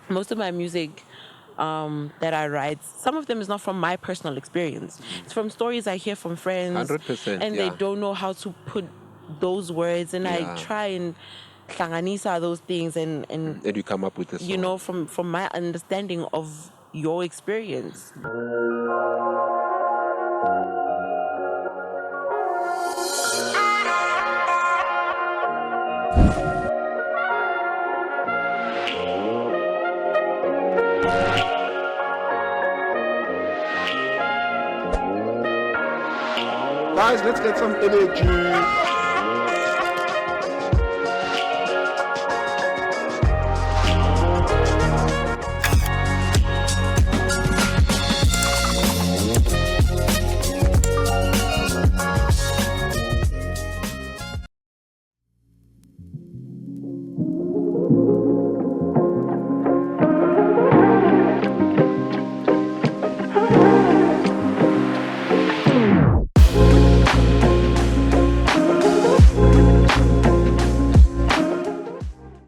most of my music that I write, some of them is not from my personal experience. It's from stories I hear from friends, 100%. and they don't know how to put those words, and I Yeah. try and hlanganisa those things, and And you come up with a song. you know, from my understanding of your experience. Guys, let's get some energy.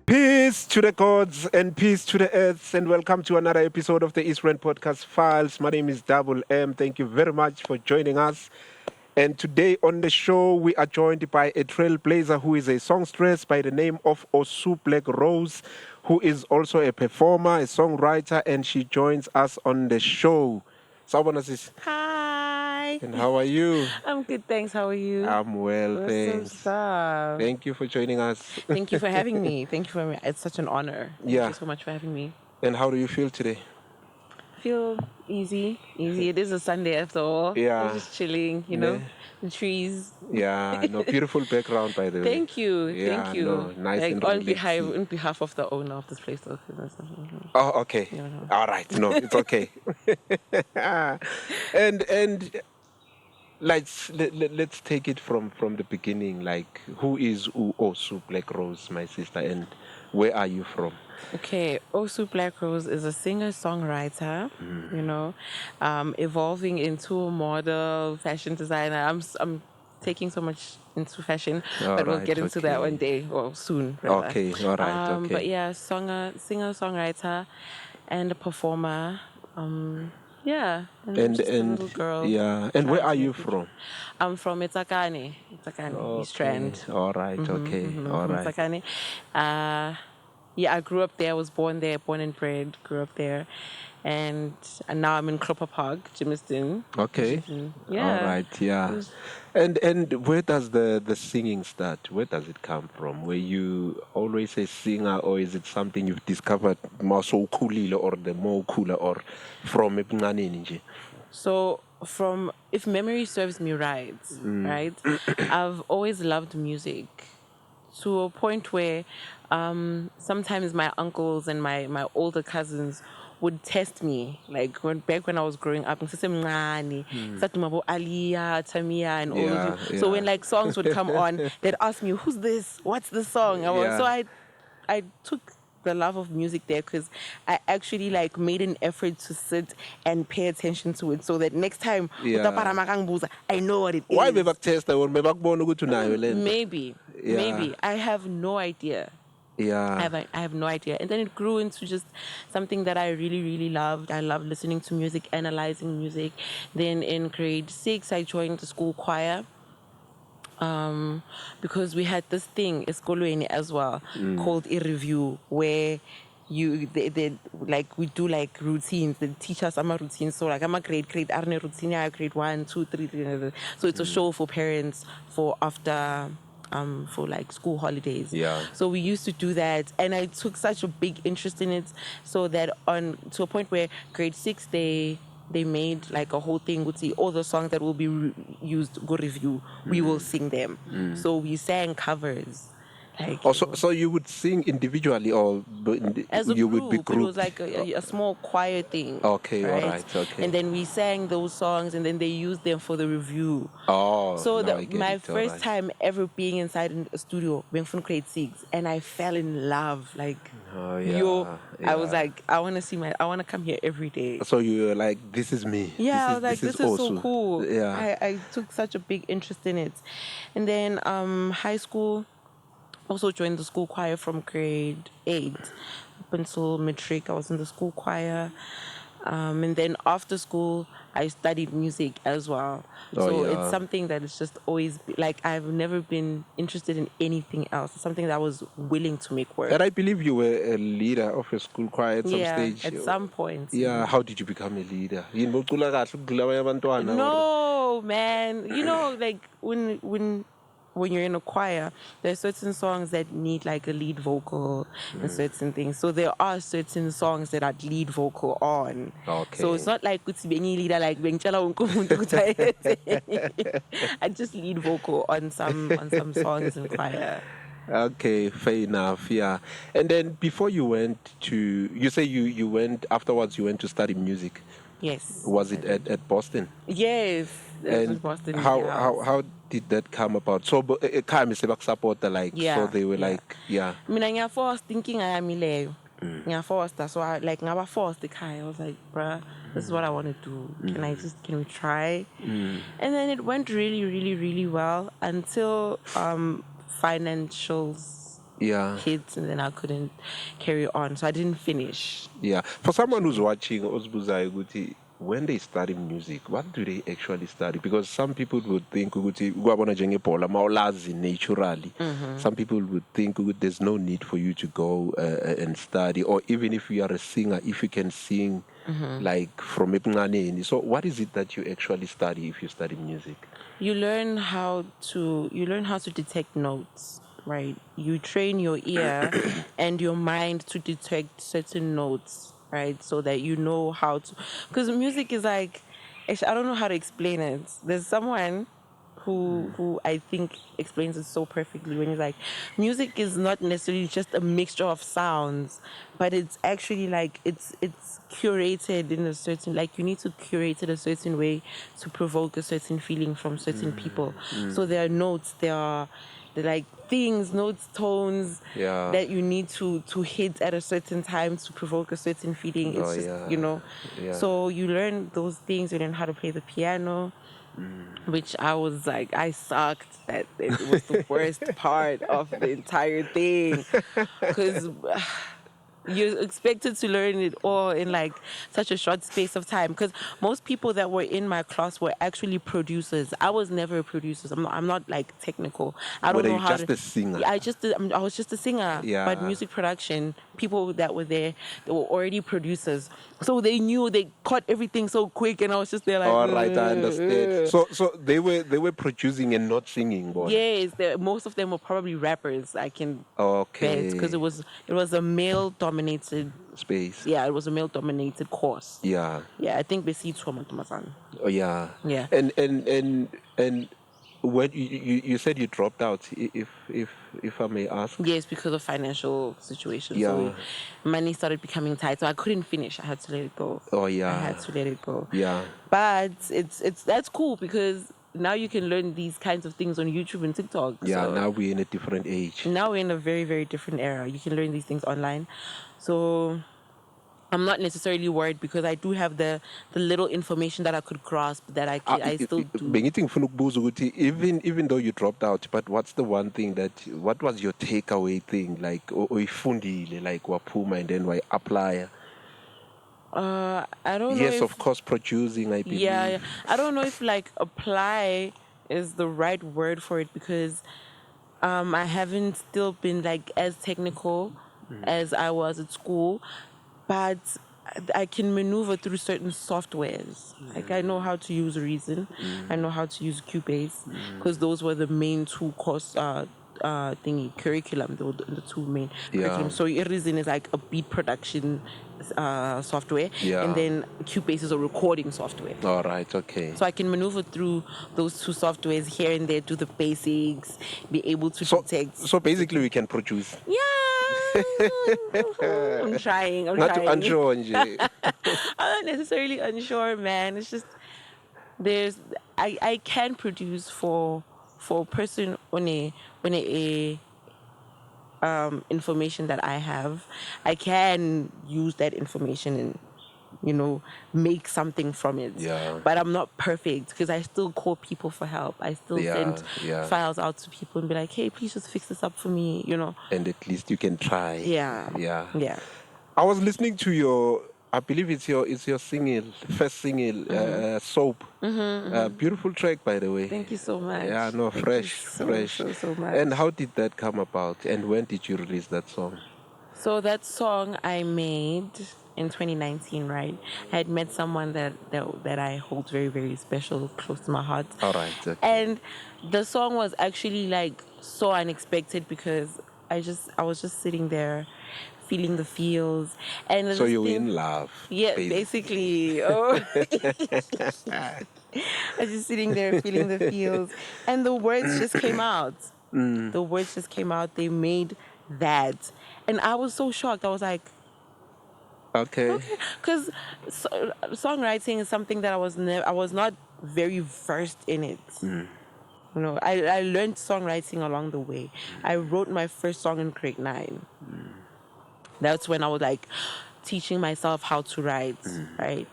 Peace to the gods and peace to the earth, and welcome to another episode of the East Rand Podcast Files. My name is DoubleM. Thank you very much for joining us. And today on the show, we are joined by a trailblazer who is a songstress by the name of Osu Black Rose, who is also a performer, a songwriter, and she joins us on the show. Sawubona sis. Hi. And how are you? I'm good, thanks. How are you? I'm well, What's thanks. up? Thank you for joining us. Thank you for having me. Thank you for having me. It's such an honor. Thank Yeah. you so much for having me. And how do you feel today? Feel easy. It is a Sunday after all. Yeah. I'm just chilling, you know, Yeah. the trees. Yeah, no, beautiful background, by the way. Thank you. Yeah, Thank you. no, nice like and on behalf, relaxing. on behalf of the owner of this place, though. Oh, okay. No. All right. No, it's okay. and let's take it from the beginning. Like, who is Osu Black Rose, my sister, and where are you from? Okay, Osu Black Rose is a singer-songwriter, you know, evolving into a model, fashion designer. I'm taking so much into fashion, but we'll Alright, get into that okay. one day or soon. Rather. Okay, all right, okay. But yeah, singer-songwriter, and a performer. Yeah, and, I'm just a little girl. yeah, and where trying are to you make it. from? I'm from Itakane, East Strand. All right, okay, all From right. Itakane. Yeah, I grew up there. I was born there, born and bred. Grew up there, and now I'm in Klopper Park, Jimiston. Okay. Yeah. All right. Yeah. It was- And where does the singing start? Where does it come from? Were you always a singer, or is it something you've discovered so coolile or the more cooler, or from Mlingani nje? So if memory serves me right, right, I've always loved music to a point where sometimes my uncles and my older cousins would test me, like back when I was growing up, and Mlingani, Aliyah, Tamia, and all Yeah, of you. So when yeah. like songs would come on, they'd ask me, "Who's this? What's the song?" Yeah. So I took the love of music there because I actually like made an effort to sit and pay attention to it so that next time Yeah. utaparama kangibuza, I know what it is. Why bebakutesta or bebakubona ukuthi unayo le nto? Maybe I have no idea. Yeah. I have no idea. And then it grew into just something that I really, really loved. I loved listening to music, analyzing music. Then in grade 6, I joined the school choir. Because we had this thing, esikolweni as well, called a review, where they like we do like routines. They teach us some routines. So like I'm a grade arne routine, I grade 1, 2, 3. So it's a show for parents for after for like school holidays. Yeah. So we used to do that, and I took such a big interest in it, so that to a point where grade 6 they made like a whole thing. Would see all the songs that will be used go review. We will sing them. So we sang covers. Like, So you would sing individually, or as a you group, would be it grouped? was like a small choir thing. Okay, all right, okay. And then we sang those songs, and then they used them for the review. Oh, So now I get my it, all first right. time ever being inside a studio, being from grade 6, and I fell in love. Like, Oh, yeah, I was yeah. like, I want to come here every day. So you were like, this is me. Yeah, I was like, this is so Osu. cool. Yeah. I took such a big interest in it. And then high school, also joined the school choir from grade 8 up until matric. I was in the school choir. And then after school, I studied music as well. So it's something that is just always, like, I've never been interested in anything else. It's something that I was willing to make work. And I believe you were a leader of your school choir at some stage. At some point. Yeah, how did you become a leader? No, man. You know, like, when you're in a choir, there are certain songs that need like a lead vocal and certain things. So there are certain songs that are lead vocal on. Okay. So it's not like it's being leader like I just lead vocal on some songs in choir. Okay, fair enough. Yeah. And then before you went to, you say you went afterwards. You went to study music. Yes. Was it at Boston? Yes. And Boston. How did that come about? So time is about support like so they were like I mean I was thinking I am forced, so I was forced the I was like, bruh, this is what I want to do. Can we try? And then it went really, really, really well until financials hit, and then I couldn't carry on, so I didn't finish. Yeah. For someone who's watching Osbuzai Guti, when they study music, what do they actually study? Because some people would think naturally. Some people would think there's no need for you to go and study, or even if you are a singer, if you can sing like from Mlingani. So what is it that you actually study if you study music? You learn how to detect notes, right? You train your ear and your mind to detect certain notes, right? So that you know how to, because music is like, I don't know how to explain it. There's someone who I think explains it so perfectly when he's like, music is not necessarily just a mixture of sounds, but it's actually like it's curated in a certain, like you need to curate it a certain way to provoke a certain feeling from certain people. So there are notes, they're like things, notes, tones that you need to hit at a certain time to provoke a certain feeling. It's So you learn those things. You learn how to play the piano, which I was like, I sucked. That it was the worst part of the entire thing, because you're expected to learn it all in like such a short space of time, because most people that were in my class were actually producers. I was never a producer. I'm not like technical. I don't know how just a singer? I was just a singer. But music production, people that were there, they were already producers, so they caught everything so quick, and I was just there like, all right, I understand. So they were producing and not singing, boy. Yes, most of them were probably rappers. I can bet, because it was a male dominated space. Yeah, it was a male dominated course. Yeah, I think basically Matamasana. Oh yeah. And when you said you dropped out, if I may ask. Yes, because of financial situation. So money started becoming tight, so I couldn't finish. I had to let it go. Oh yeah. I had to let it go. Yeah. But that's cool, because now you can learn these kinds of things on YouTube and TikTok. Yeah, so now we're in a different age. Now we're in a very, very different era. You can learn these things online. So I'm not necessarily worried, because I do have the little information that I could grasp that I still do. Even though you dropped out, but what's the one thing what was your takeaway thing? Like, ifundile, like wapuma and then why apply? I don't know. Yes, of course, producing, I believe. Yeah. I don't know if like apply is the right word for it, because I haven't still been like as technical as I was at school, but I can maneuver through certain softwares. Like I know how to use Reason, I know how to use Cubase, because those were the main two course curriculum. They were the two main curriculum. So Reason is like a beat production software, and then Cubase is a recording software. All right, okay. So I can maneuver through those two softwares here and there, do the basics, be able to detect. So basically, we can produce. Yeah. I'm trying. Not too unsure. I'm not necessarily unsure, man. It's just I can produce for a person on a information that I have. I can use that information and make something from it. Yeah. But I'm not perfect because I still call people for help. I still send files out to people and be like, hey, please just fix this up for me, And at least you can try. Yeah. Yeah. Yeah. I was listening to your, I believe it's your single, first single, Soap. Beautiful track, by the way. Thank you so much. Yeah, no, Thank fresh. you so much. And how did that come about? And when did you release that song? So that song I made in 2019, right? I had met someone that I hold very, very special, close to my heart. All right. Okay. And the song was actually like so unexpected because I was just sitting there feeling the feels. And so you were in love. Yeah, basically. Oh. I was just sitting there feeling the feels. And the words just came out. The words just came out. They made that. And I was so shocked. I was like, okay. Because songwriting is something that I was not very versed in it. I learned songwriting along the way. I wrote my first song in grade 9. That's when I was like teaching myself how to write, right?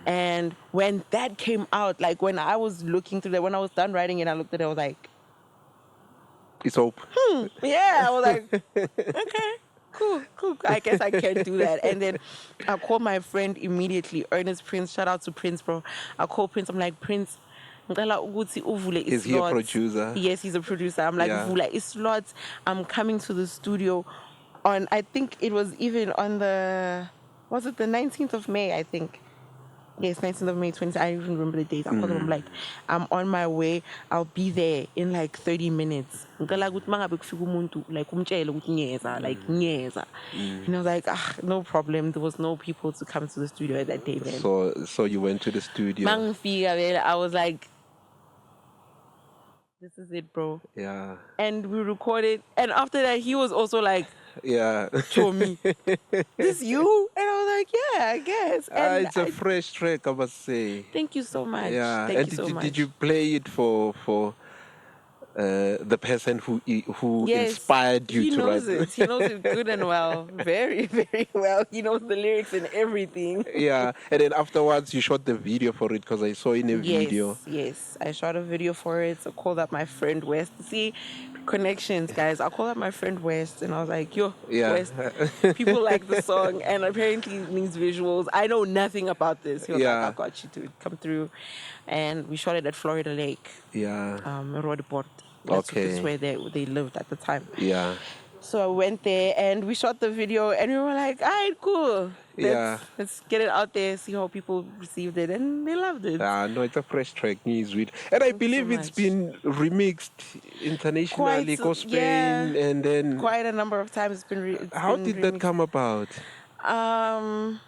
And when that came out, like when I was looking through that, when I was done writing it, I looked at it, I was like, it's Hope. Yeah, I was like, okay, cool. I guess I can do that. And then I called my friend immediately, Ernest Prince. Shout out to Prince, bro. I called Prince. I'm like, Prince, is he a producer? Yes, he's a producer. I'm like, Vula, it's slots. I'm coming to the studio on, I think it was even on the 19th of May, I think. Yes, 19th of May, 20. I don't even remember the date. I called him. I'm like, I'm on my way. I'll be there in like 30 minutes. Like, And I was like, no problem. There was no people to come to the studio at that day then. So you went to the studio. I was like, this is it, bro. Yeah. And we recorded. And after that, he was also like, yeah. show me. This you? And I was like, yeah, I guess. And it's a fresh track, I must say. Thank you so much. Yeah. Thank you so much. Did you play it for the person who Yes, inspired you to write? He knows it good and well. Very, very well. He knows the lyrics and everything. Yeah. And then afterwards, you shot the video for it because I saw in a video. Yes. I shot a video for it. So I called up my friend West. See, connections, guys. I called up my friend West and I was like, West, people like the song and apparently it means visuals. I know nothing about this. He was like, I got you to come through. And we shot it at Florida Lake. Yeah. Rodeport. That's where they lived at the time. Yeah. So I went there and we shot the video and we were like, all right, cool. Let's get it out there, see how people received it. And they loved it. No, it's a fresh track. And I believe it's been remixed internationally, Spain, and then... Quite a number of times it's been How did that come about? How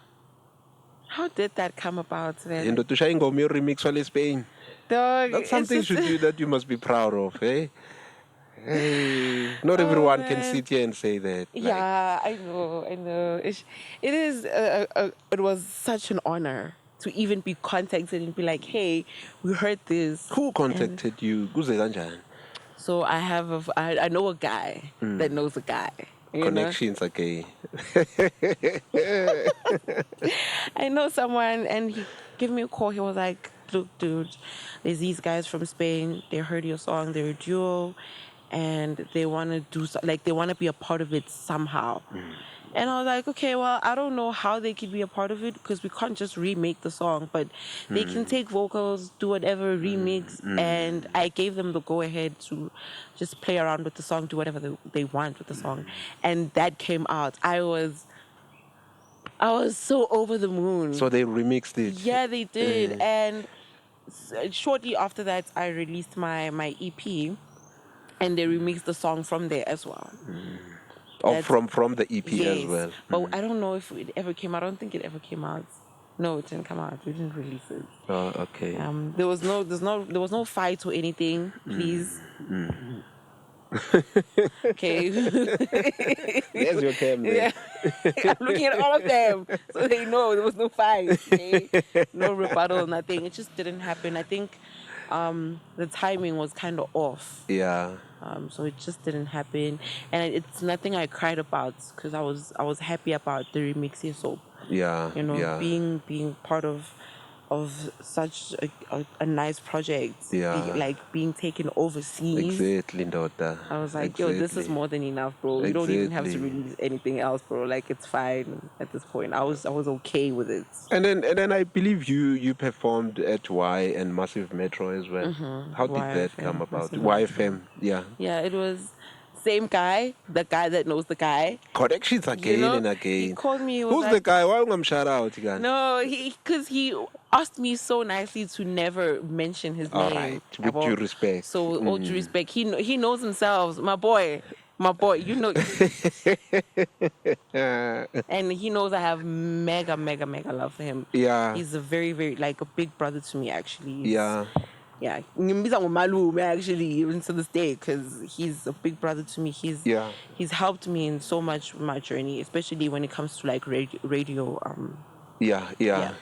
did that come about then? And to remix wale Spain. Dog, that's something that you must be proud of, eh? Hey, not everyone can sit here and say that. Yeah, I know. It was such an honor to even be contacted and be like, hey, we heard this. Who contacted you? So I know a guy that knows a guy. Connections, okay. I know someone and he gave me a call. He was like, look, dude, there's these guys from Spain. They heard your song. They're a duo. And they want to do they want to be a part of it somehow. And I was like, okay, well, I don't know how they could be a part of it because we can't just remake the song, but they can take vocals, do whatever, remix, and I gave them the go-ahead to just play around with the song, do whatever they want with the song. And that came out. I was so over the moon. So they remixed it? Yeah, they did. And shortly after that, I released my EP. And they remixed the song from there as well. From the EP as well. But I don't know if it ever came out. I don't think it ever came out. No, it didn't come out. We didn't release it. Oh, okay. There was no fight or anything. Please. Okay. There's your camera. Yeah. I'm looking at all of them, so they know there was no fight. Okay? No rebuttal, nothing. It just didn't happen. I think. The timing was kind of off. Yeah. So it just didn't happen, and it's nothing I cried about because I was happy about the remix. So Yeah. You know, Yeah. being part of such a nice project, Yeah. like being taken overseas. Exactly, daughter. I was like, yo, this is more than enough, bro. You don't even have to release anything else, bro. Like, it's fine at this point. I was okay with it. And then I believe you performed at Y and Massive Metro as well. How did that YFM, come about? Massive YFM, yeah. Yeah, it was same guy, the guy that knows the guy. Corrections again You know, and he again. called me. He was Who's like, the guy? Why am I shout out again? no, because he asked me so nicely to never mention his All name. right, with due respect. So, with all due respect, he knows himself, my boy, you know, and he knows I have mega, mega, mega love for him. Yeah. He's a very, very, like, a big brother to me, actually. Yeah. Yeah, ngimbiza ngomalume actually, even to this day, because he's a big brother to me. He's helped me in so much of my journey, especially when it comes to like radio. Yeah.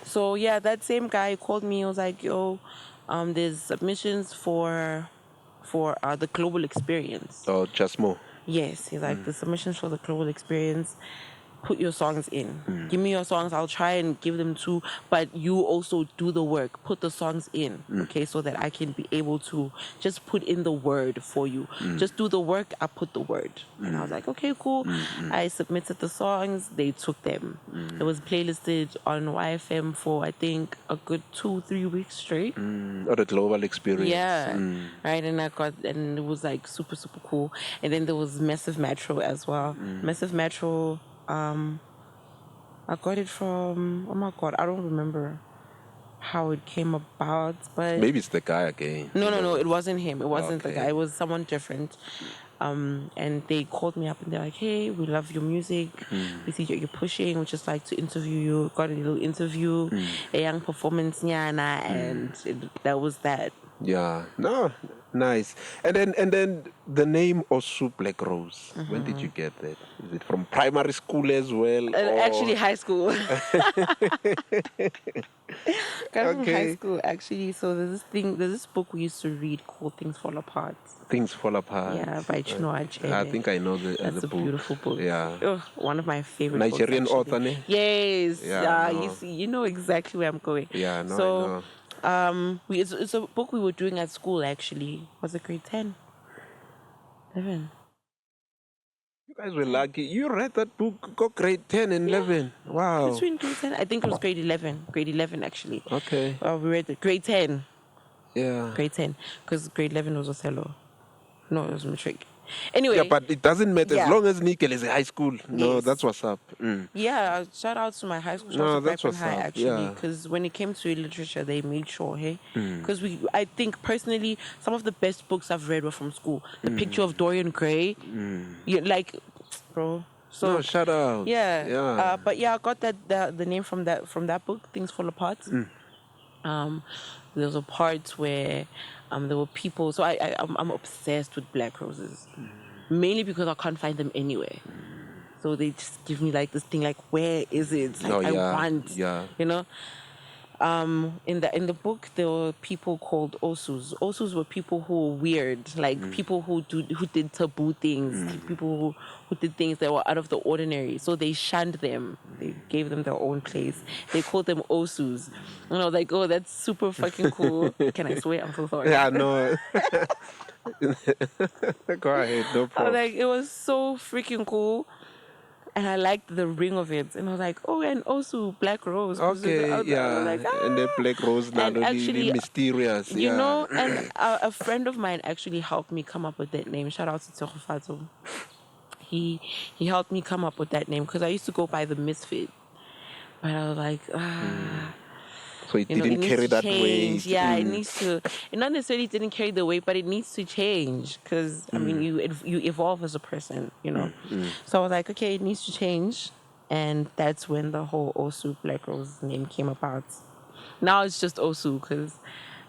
So yeah, that same guy called me. He was like, "Yo, there's submissions for the global experience." Oh, just more. Yes, he's like, the submissions for the global experience. Put your songs in. Give me your songs. I'll try and give them too. But you also do the work. Put the songs in, okay, so that I can be able to just put in the word for you. Just do the work. I put the word. And I was like, okay, cool. I submitted the songs. They took them. It was playlisted on YFM for I think a good 2-3 weeks straight. Or the global experience. Yeah, right. And and it was like super super cool. And then there was Massive Metro as well. Massive Metro. I got it from, oh my god, I don't remember how it came about, but Maybe it's the guy again. no, it wasn't him. It wasn't the Okay. guy. It was someone different. And they called me up and they're like, "Hey, we love your music. We see you're pushing. We just like to interview you." Got a little interview, a young performance, nyana, and that was that. Yeah. No, nice. And then the name Osu Black Rose. When did you get that? Is it from primary school as well? Or... Actually, high school. Got it from high Okay. school, actually. So there's this book we used to read called Things Fall Apart. Things Fall Apart. Yeah, by Chinua Achebe. I think I know That's the a book. beautiful book. Yeah. Ugh, one of my favorite Nigerian books, author, ne? Yes. Yeah, You no. see, you know exactly where I'm going. Yeah, no, So, I know. it's a book we were doing at school, actually. Was it grade 10? 11? You guys were lucky. You read that book, got grade 10 and 11. Wow. Between grade 10, I think it was grade 11. Grade 11, actually. Okay. We read it. Grade 10. Yeah. Grade 10. Because grade 11 was Othello. No, it was matric. Anyway. Yeah, but it doesn't matter Yeah. as long as Nickel is a high school. No, Yes. that's what's up. Yeah, shout out to my high school. Shout No, out to that's Piper what's High, up, actually, yeah. because when it came to literature, they made sure, hey, because I think personally, some of the best books I've read were from school. The Picture of Dorian Gray, you like, bro. So No, shout out. yeah, Yeah. but yeah, I got the name from that book, Things Fall Apart. There was a part where there were people. So I'm obsessed with black roses, mainly because I can't find them anywhere. So they just give me like this thing, like, where is it? Like, Oh, I yeah, want, yeah. you know. In the book, there were people called Osus. Osus were people who were weird, like people who did taboo things, people who did things that were out of the ordinary. So they shunned them. They gave them their own place. They called them Osus. And I was like, oh, that's super fucking cool. Can I swear? I'm so sorry. Yeah, no. Go ahead, no I was problem. like, it was so freaking cool. And I liked the ring of it. And I was like, oh, and also Black Rose. 'Cause Okay, I was yeah. like, And the Black Rose now And really actually, mysterious. You yeah. know, and a friend of mine actually helped me come up with that name. Shout out to Tsogofatso. He helped me come up with that name because I used to go by the Misfit. But I was like, So it you know, it didn't needs carry to that change. weight. Yeah, it needs to. It not necessarily didn't carry the weight, but it needs to change because I mean, you evolve as a person, you know. So I was like, okay, it needs to change, and that's when the whole Osu Black Rose name came about. Now it's just Osu because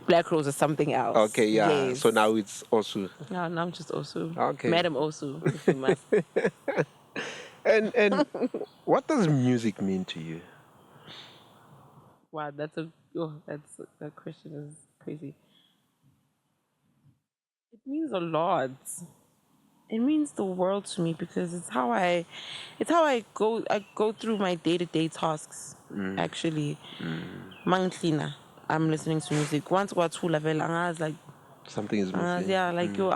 Black Rose is something else. Okay, yeah. Yes. So now it's also. No, now I'm just Osu. Okay. Madam Osu, if you must. And what does music mean to you? Wow, that question is crazy. It means a lot. it means the world to me because it's how I go through my day-to-day tasks. Actually, Mangklina, I'm listening to music. Once got to level, I was like, Something is missing. yeah, like yo,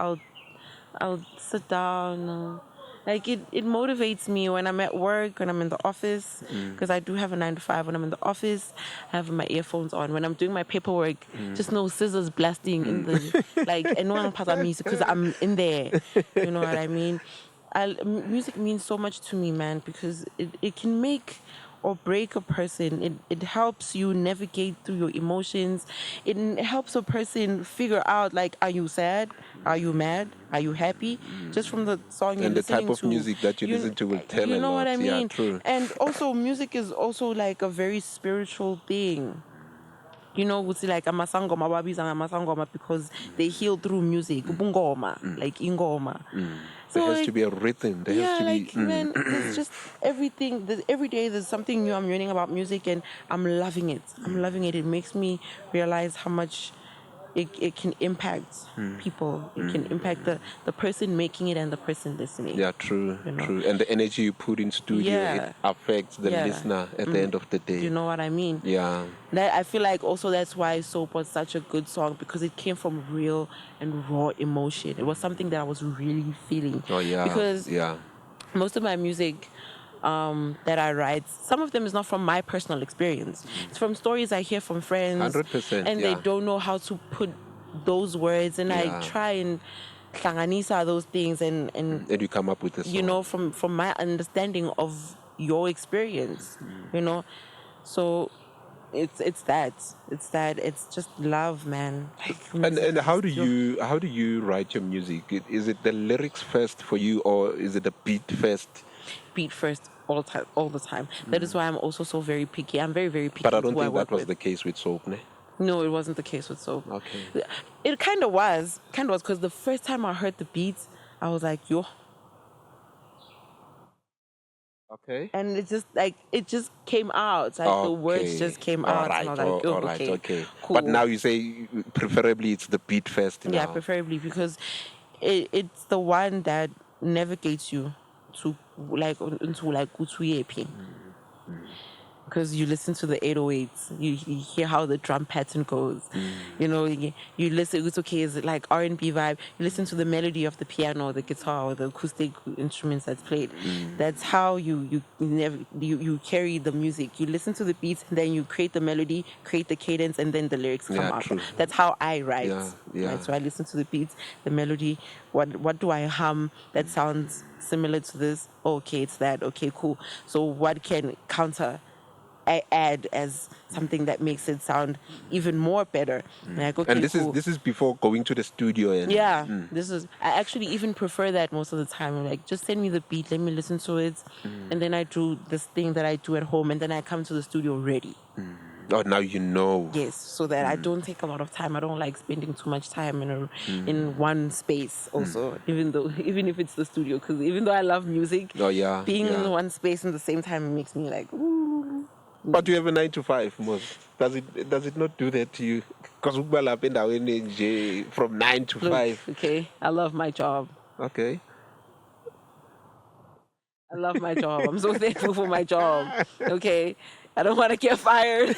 I'll sit down. Like it motivates me when I'm at work, when I'm in the office, because I do have a 9 to 5. When I'm in the office, I have my earphones on. When I'm doing my paperwork, just no scissors blasting in the like, and no one music because I'm in there. You know what I mean? Music means so much to me, man, because it can make or break a person. It helps you navigate through your emotions. It helps a person figure out, like, are you sad? Are you mad? Are you happy? Just from the song you're And the listening type of to, music that you listen to will tell you a know lot. what I mean? Yeah, true. And also, music is also like a very spiritual thing. You know, we see like amasangoma babies and amasangoma because they heal through music. Ubungoma, like ingoma. There has like, to be a rhythm. There has to be. like man, there's just everything. Every day there's something new I'm learning about music, and I'm loving it. I'm loving it. It makes me realize how much it can impact people. It can impact the person making it and the person listening. Yeah, true, You know? true. And the energy you put in studio, Yeah. it affects the Yeah. listener at the end of the day. Do you know what I mean? Yeah. That I feel like also that's why Soap was such a good song, because it came from real and raw emotion. It was something that I was really feeling. Oh, yeah. Because yeah. most of my music that I write, some of them is not from my personal experience. It's from stories I hear from friends. 100%, And yeah. they don't know how to put those words. And I Yeah. try and hlanganisa those things and And you come up with a song. you know, from my understanding of your experience, you know. So it's it's just love, man. Like, And how do music you write your music? Is it the lyrics first for you, or is it the beat first? beat first all the time. That is why I'm also so very picky. I'm very, very picky. But I don't who think work that was with. the case with Soap, ne? No, it wasn't the case with Soap. Okay. It kind of was, because the first time I heard the beats, I was like, yo. Okay. And it just came out. Like the words just came out. And I was like, all right, okay, okay. cool. But now you say preferably it's the beat first now. Yeah, preferably, because it's the one that navigates you to like into like Utsuyepi. Because you listen to the 808s, you hear how the drum pattern goes. You know, you listen, it's okay, it's like R&B vibe. You listen to the melody of the piano, the guitar, or the acoustic instruments that's played. That's how you carry the music. You listen to the beats, and then you create the melody, create the cadence, and then the lyrics come Yeah, out. true. That's how I write. Yeah. Right? So I listen to the beats, the melody. What do I hum that sounds similar to this? Okay, it's that. Okay, cool. So what can counter I add as something that makes it sound even more better? Like, okay, And this cool. is before going to the studio and Yeah, this is. I actually even prefer that most of the time. Like, just send me the beat, let me listen to it, and then I do this thing that I do at home, and then I come to the studio ready. Oh, now you know. Yes, so that I don't take a lot of time. I don't like spending too much time in one space. Also, even if it's the studio, because even though I love music, Oh, yeah, being yeah. in one space in the same time makes me like, ooh. But you have a 9 to 5, Mos. Does it not do that to you? Because from 9 to Look, 5. okay, I love my job. Okay. I love my job. I'm so thankful for my job. Okay, I don't want to get fired.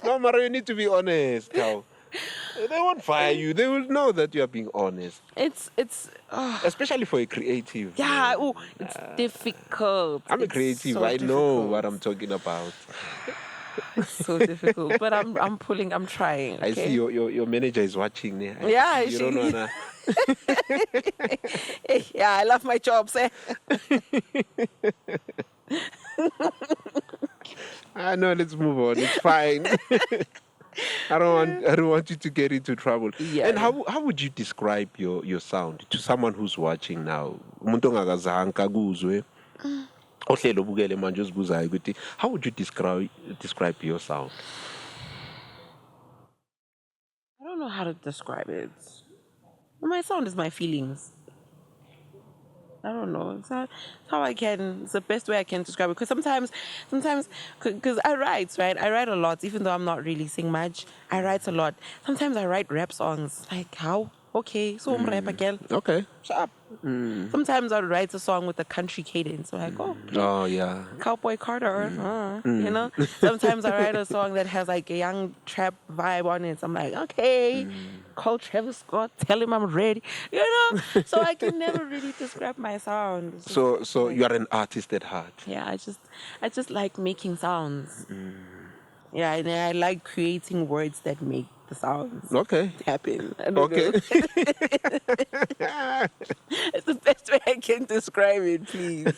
No, Mara, you need to be honest. Now. They won't fire you. They will know that you are being honest. It's Especially for a creative. yeah. Oh, it's difficult. I'm a It's creative. so I know difficult. what I'm talking about. It's so difficult, but I'm pulling. I'm trying. Okay? I see your manager is watching. Ne? Yeah, you don't wanna. Yeah, I love my job, sir. I know. Let's move on. It's fine. I don't want you to get into trouble. Yeah. And how would you describe your sound to someone who's watching now? Umuntu ongakazange akuzwe, ohlelo ubukele manje uzibuzayo ukuthi, how would you describe your sound? I don't know how to describe it. My sound is my feelings. I don't know. It's the best way I can describe it. Because sometimes, because I write, right? I write a lot, even though I'm not releasing much. I write a lot. Sometimes I write rap songs. Like, how? Okay, so I'm rap again. Okay. Shut up. Sometimes I'll write a song with a country cadence. So like, oh, okay. Oh, yeah. Cowboy Carter, you know. Sometimes I write a song that has like a young trap vibe on it. So I'm like, okay, call Travis Scott, tell him I'm ready, you know. So I can never really describe my sound. It's just So like, you are an artist at heart. yeah, I just like making sounds. Yeah, and I like creating words that make the sounds Okay. happen. I don't Okay. know. It's the best way I can describe it, please.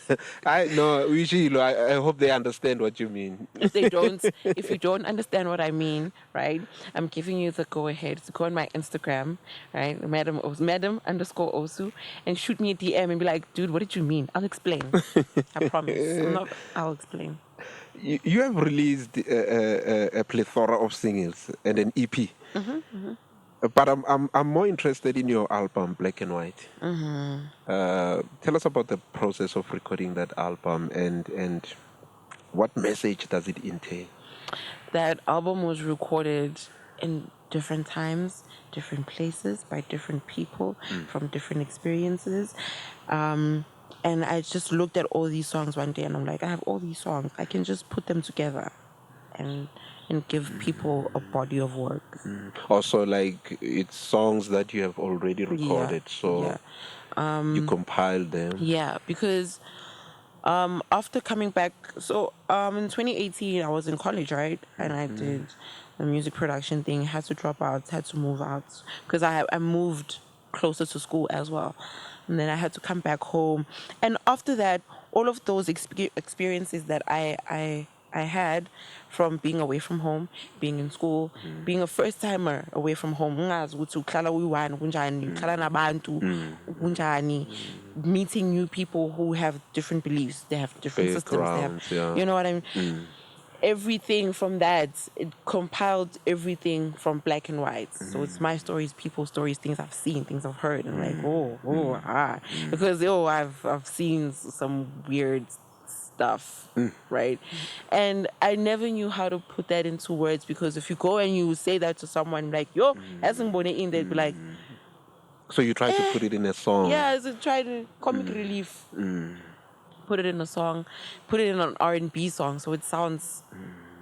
I know. Usually, I hope they understand what you mean. If you don't understand what I mean, right, I'm giving you the go ahead to go on my Instagram, right, Madam _ Osu, and shoot me a DM and be like, dude, what did you mean? I'll explain. I promise. I'll explain. You have released a plethora of singles and an EP. But I'm more interested in your album, Black and White. Tell us about the process of recording that album and what message does it entail? That album was recorded in different times, different places, by different people from different experiences. And I just looked at all these songs one day and I'm like, I have all these songs. I can just put them together and give people a body of work. Also, like, it's songs that you have already recorded, so you compile them. Yeah, because after coming back, so in 2018 I was in college, right? And I did the music production thing, had to drop out, had to move out because I moved closer to school as well. And then I had to come back home. And after that, all of those experiences that I had from being away from home, being in school, being a first timer away from home, meeting new people who have different beliefs, they have different systems, they have, you know what I mean? Everything from that, it compiled everything from Black and White. So it's my stories, people's stories, things I've seen, things I've heard, and because I've seen some weird stuff, right? And I never knew how to put that into words because if you go and you say that to someone like, yo, hasn't been in, they'd be like, so you try to put it in a song. Yeah, so try to comic relief. Put it in a song, put it in an R&B song, so it sounds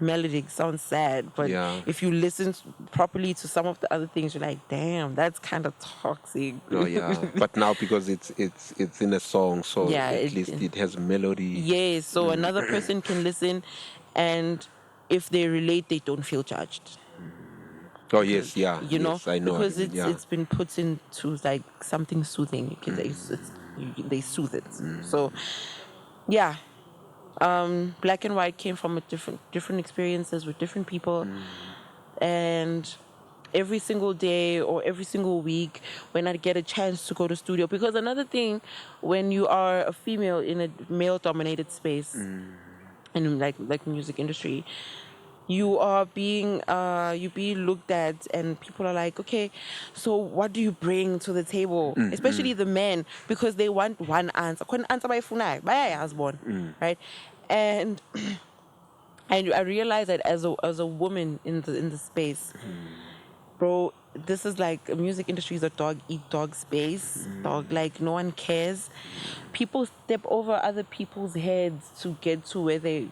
melodic, sounds sad. But if you listen properly to some of the other things, you're like, damn, that's kind of toxic. Oh yeah, but now because it's in a song, so at least it has melody. Yeah, so another person can listen, and if they relate, they don't feel judged. Oh yes, yeah, you know, I know. Because it's been put into like something soothing. They soothe it. So. Yeah, Black and White came from a different experiences with different people, and every single day or every single week when I get a chance to go to studio, because another thing when you are a female in a male-dominated space in like music industry, you are being looked at and people are like, okay, so what do you bring to the table? Especially the men, because they want one answer. Right? And I realized that as a woman in the space, bro, this is like a music industry is a dog eat dog space. Dog, like no one cares. People step over other people's heads to get to where they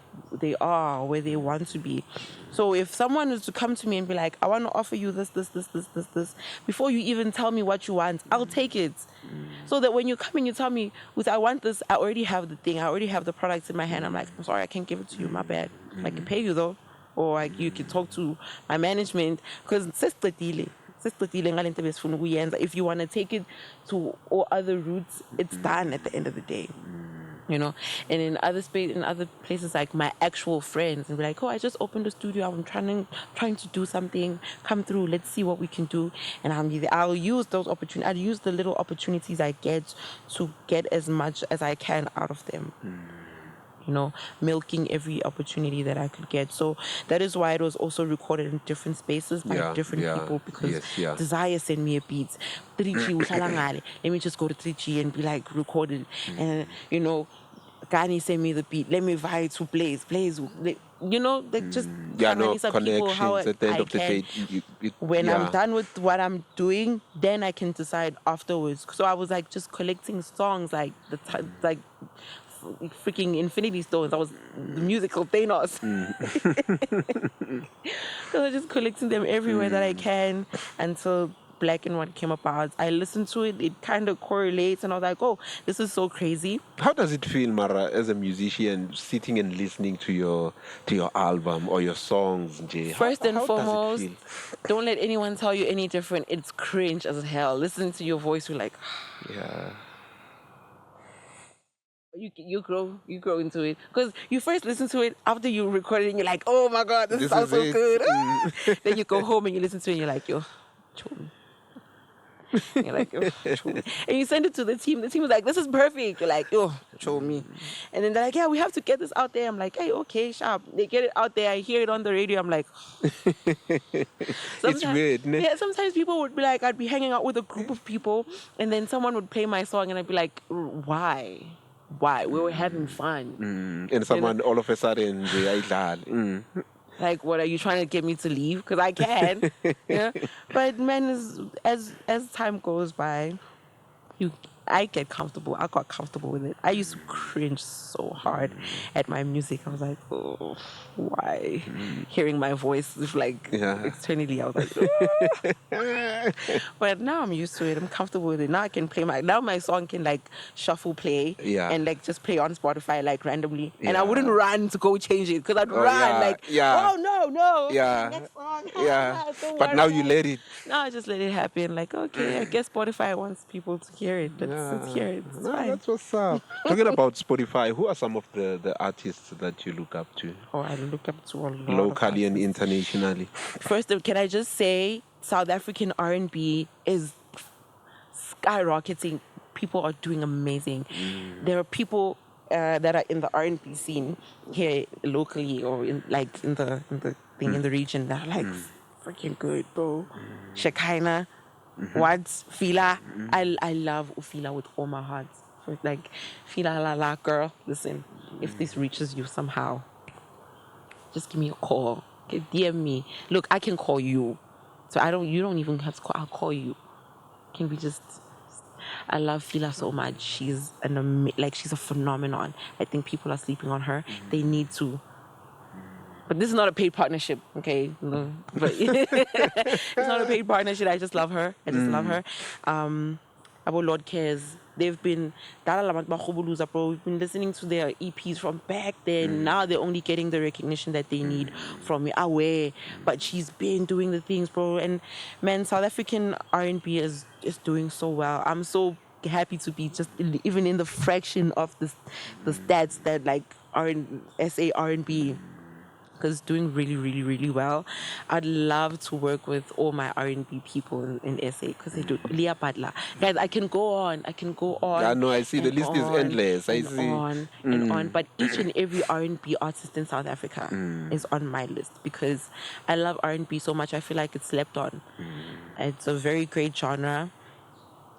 are, where they want to be. So if someone was to come to me and be like, I want to offer you this, before you even tell me what you want, I'll take it. So that when you come and you tell me, I want this, I already have the thing, I already have the products in my hand. I'm like, I'm sorry, I can't give it to you, my bad. I can pay you though. Or like you can talk to my management, because if you want to take it to all other routes, it's done at the end of the day. You know, and in other places, like my actual friends, and be like, oh, I just opened a studio, I'm trying to do something, come through, let's see what we can do. And I'll use those opportunities, I'll use the little opportunities I get to get as much as I can out of them. milking every opportunity that I could get. So that is why it was also recorded in different spaces by different people, because Desire sent me a beat. 3G, let me just go to 3G and be like recorded. And, Gani sent me the beat. Let me vibe to Blaze. Like just connections people how at the end I of the can. day. When I'm done with what I'm doing, then I can decide afterwards. So I was like just collecting songs like freaking Infinity Stones. I was the musical Thanos. So I was just collecting them everywhere that I can until Black and White came about. I listened to it. It kind of correlates, and I was like, "Oh, this is so crazy." How does it feel, Mara, as a musician, sitting and listening to your album or your songs? Nje? First and how foremost, does it feel? don't let anyone tell you any different. It's cringe as hell. Listening to your voice, you're like, Yeah. you grow into it, because you first listen to it after you record it, and you're like, "Oh my god, this sounds so it. good." Then you go home and you listen to it, and you're like, "Yo, chill." You're like, "Yo, show me." And you send it to the team. The team is like, "This is perfect." You're like, "Yo, show me." And then they're like, "Yeah, we have to get this out there." I'm like, "Hey, okay, sharp." They get it out there. I hear it on the radio. I'm like, It's weird, ne? Yeah, sometimes people would be like, I'd be hanging out with a group of people, and then someone would play my song, and I'd be like, "Why? Why? We were having fun." And someone all of a sudden, Like, what are you trying to get me to leave? Because I can. Yeah. But man, as time goes by, I get comfortable. I got comfortable with it. I used to cringe so hard at my music. I was like, "Oh, why?" Hearing my voice externally, I was like, "Oh." But now I'm used to it. I'm comfortable with it. Now I can play now my song can like shuffle play and like just play on Spotify like randomly. And I wouldn't run to go change it, because I'd run "Oh no, next song." Don't But worry now about you let it. Now I just let it happen. Like, okay, I guess Spotify wants people to hear it. Let's hear it. It's fine. That's what's up. Talking about Spotify, who are some of the artists that you look up to? Oh, I look up to a lot Locally of and internationally. First, can I just say South African R&B is skyrocketing. People are doing amazing. There are people that are in the R&B scene here locally, or in the region, that are like freaking good, bro. Shekinah, Wads, Fila. I love Ufila with all my heart. Like, Fila la la, girl. Listen, if this reaches you somehow, just give me a call. Okay, DM me. Look, I can call you. So you don't even have to call. I'll call you. Can we just... I love Fila so much. She's she's a phenomenon. I think people are sleeping on her. They need to. But this is not a paid partnership, okay? No, but it's not a paid partnership. I just love her. Love her. About Lord Cares. They've been... We've been listening to their EPs from back then. Now they're only getting the recognition that they need from me. Aware. But she's been doing the things, bro. And man, South African R&B is doing so well. I'm so happy to be just even in the fraction of the stats that like SA R&B, because it's doing really, really, really well. I'd love to work with all my R&B people in SA, because they do. Leah Butler. Guys, I can go on. I know, I see. The list is endless. I see. On. But each and every R&B artist in South Africa is on my list, because I love R&B so much. I feel like it's slept on. It's a very great genre.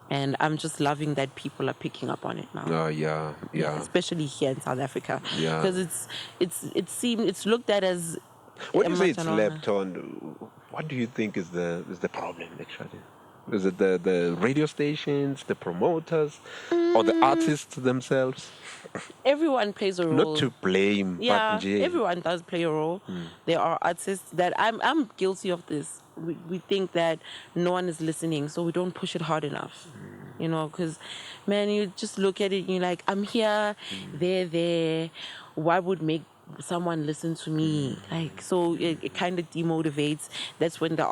And I'm just loving that people are picking up on it now. Oh, yeah. Especially here in South Africa. Yeah. Because it's looked at as... When you say it's slept on, what do you think is the problem, actually? Is it the radio stations, the promoters, or the artists themselves? Everyone plays a role. Not to blame, yeah, but everyone does play a role. There are artists that... I'm guilty of this. We think that no one is listening, so we don't push it hard enough. Because, man, you just look at it and you're like, I'm here, they're there. What would make someone listen to me? Like, so it kind of demotivates. That's when the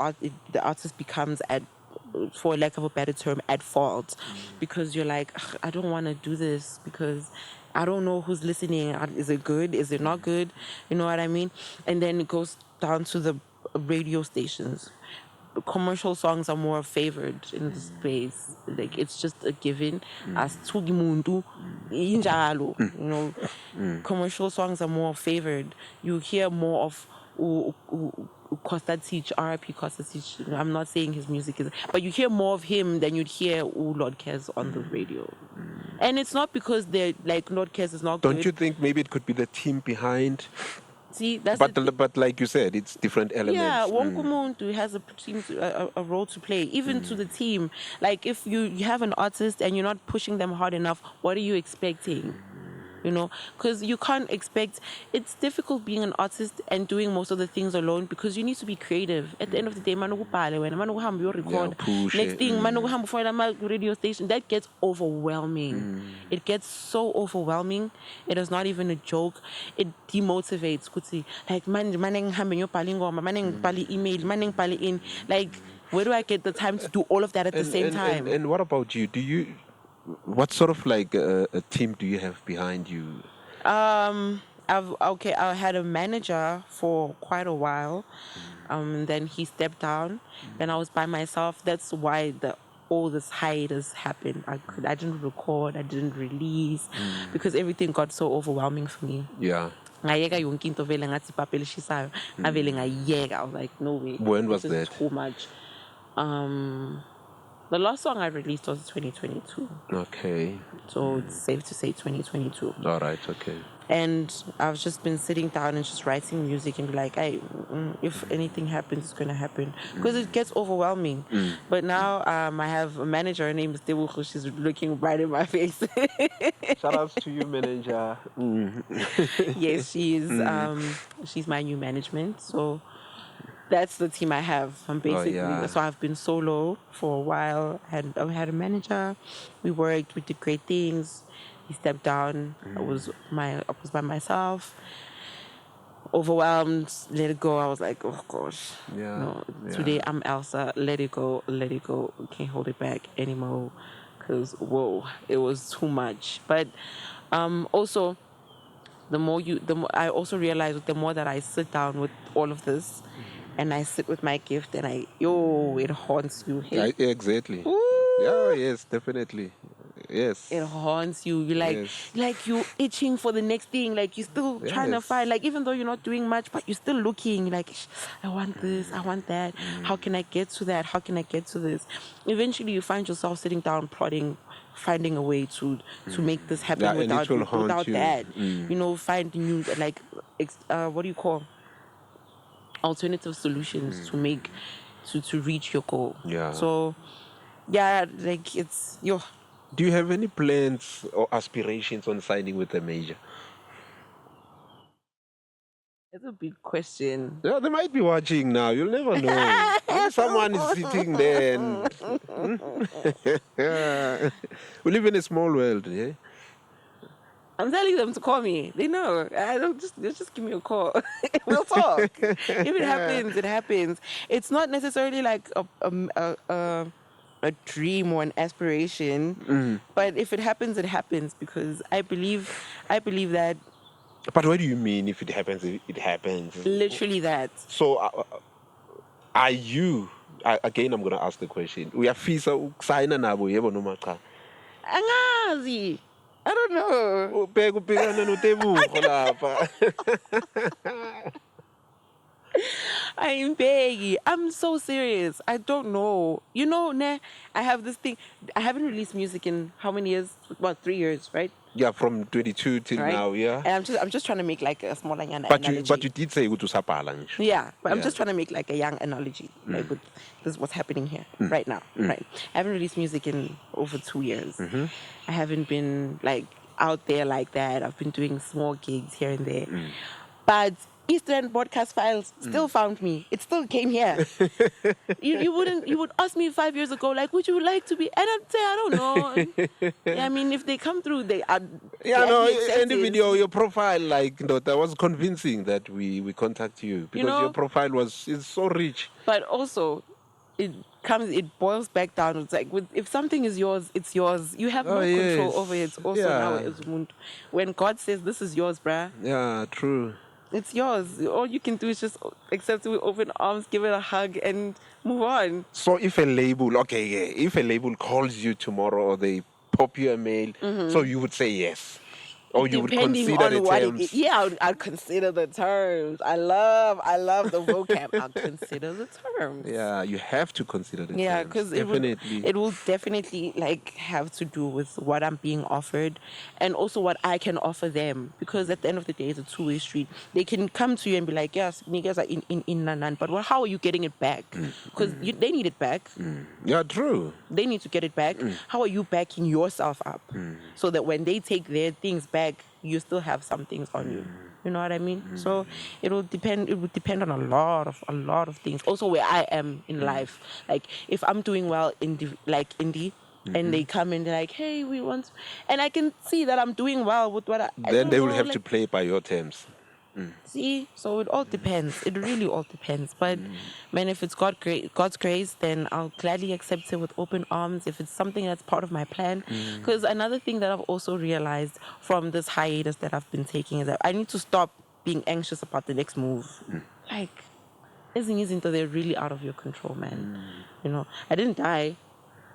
artist becomes for lack of a better term, at fault, because you're like, I don't want to do this because I don't know who's listening. Is it good? Is it not good? You know what I mean? And then it goes down to the radio stations. commercial songs are more favored in this space. Like it's just a given. As Tugimundu, injalo, commercial songs are more favored. You hear more of Costa Teach, RIP Costa Teach. I'm not saying his music is, but you hear more of him than you'd hear Lord Kes on the radio. And it's not because they're like Lord Kes is not. Don't good. you think maybe it could be the team behind? See, that's but like you said, it's different elements. Yeah, Wonkumuntu has a role to play, even to the team. Like if you have an artist and you're not pushing them hard enough, what are you expecting? Because you can't expect. It's difficult being an artist and doing most of the things alone because you need to be creative. At the end of the day, record. Next thing, for the radio station, that gets overwhelming. It gets so overwhelming. It is not even a joke. It demotivates. Like manning pali email, manning pali in. Like, where do I get the time to do all of that at the same time? And what about you? What sort of like a team do you have behind you? I had a manager for quite a while. Then he stepped down. Then I was by myself. That's why all this hiatus happened. I didn't record. I didn't release because everything got so overwhelming for me. Yeah. I was like, no way. When was that? Too much. The last song I released was 2022. Okay. So it's safe to say 2022. All right, okay. And I've just been sitting down and just writing music and be like, hey, if anything happens, it's going to happen. Because it gets overwhelming. But now I have a manager. Her name is Thabang. She's looking right in my face. Shout outs to you, manager. Yes, she is. She's my new management. So that's the team I have. So I've been solo for a while. I had a manager. We worked. We did great things. He stepped down. I was by myself. Overwhelmed. Let it go. I was like, oh gosh. Today I'm Elsa. Let it go. Let it go. Can't hold it back anymore. Because it was too much. But also, I also realized the more that I sit down with all of this. And I sit with my gift and it haunts you. Hey? Yeah, exactly. Ooh. Yeah, yes, definitely. Yes. It haunts you. You're like you're itching for the next thing. Like you're still trying to find, like even though you're not doing much, but you're still looking like, I want this, I want that. How can I get to that? How can I get to this? Eventually you find yourself sitting down, plotting, finding a way to make this happen without that. Find new, like, what do you call? Alternative solutions to reach your goal. Yeah. So, like it's yo. Do you have any plans or aspirations on signing with a major? It's a big question. Yeah, they might be watching now. You'll never know. Maybe someone is sitting there and we live in a small world, yeah? I'm telling them to call me. They know. I don't just give me a call. We'll talk. If it happens, it happens. It's not necessarily like a dream or an aspiration, but if it happens, it happens because I believe that. But what do you mean? If it happens, it happens. Literally that. So, are you? Again, I'm gonna ask the question. We are fisa sign nabo yebo noma cha. Angazi. I don't know. I'm begging. I'm so serious. I don't know. I have this thing. I haven't released music in how many years? About 3 years, right? Yeah, from 22 till now, yeah. And I'm just trying to make like a small young analogy. But you did say to sapala. Yeah, but I'm just trying to make like a young analogy. Like with this is what's happening here right now. Right. I haven't released music in over 2 years. I haven't been like out there like that. I've been doing small gigs here and there. But Eastern Broadcast Files still found me. It still came here. you would ask me 5 years ago, like, would you like to be? And I'd say, I don't know. Yeah, I mean, if they come through, they are. Yeah, no, in the video, your profile, like, that was convincing that we contact you because your profile is so rich. But also, it boils back down. It's like if something is yours, it's yours. You have no control over it. Also now, when God says this is yours, bruh. Yeah, true. It's yours. All you can do is just accept it with open arms, give it a hug, and move on. So if a label, okay, yeah, if a label calls you tomorrow or they pop you a mail, so you would say yes. Or you would Depending consider on the what terms. it is. Yeah, I'd consider the terms. I love the vocab. I'll consider the terms. Yeah, you have to consider the Yeah, terms. because Definitely. it will definitely like have to do with what I'm being offered, and also what I can offer them. Because at the end of the day, it's a two-way street. They can come to you and be like, "Yes, niggas are in nanan," but how are you getting it back? Because they need it back. Yeah, true. They need to get it back. How are you backing yourself up so that when they take their things back, you still have some things on you? You know what I mean? So it will depend. It would depend on a lot of things. Also, where I am in life. Like if I'm doing well in indie, and they come and they're like, "Hey, we want," and I can see that I'm doing well with what I Then don't they will know, have like, to play by your terms. see. So it all depends. It really all depends. But man, if it's God's grace, then I'll gladly accept it with open arms. If it's something that's part of my plan, because another thing that I've also realized from this hiatus that I've been taking is that I need to stop being anxious about the next move. Like, isn't they're really out of your control, man. You know, I didn't die,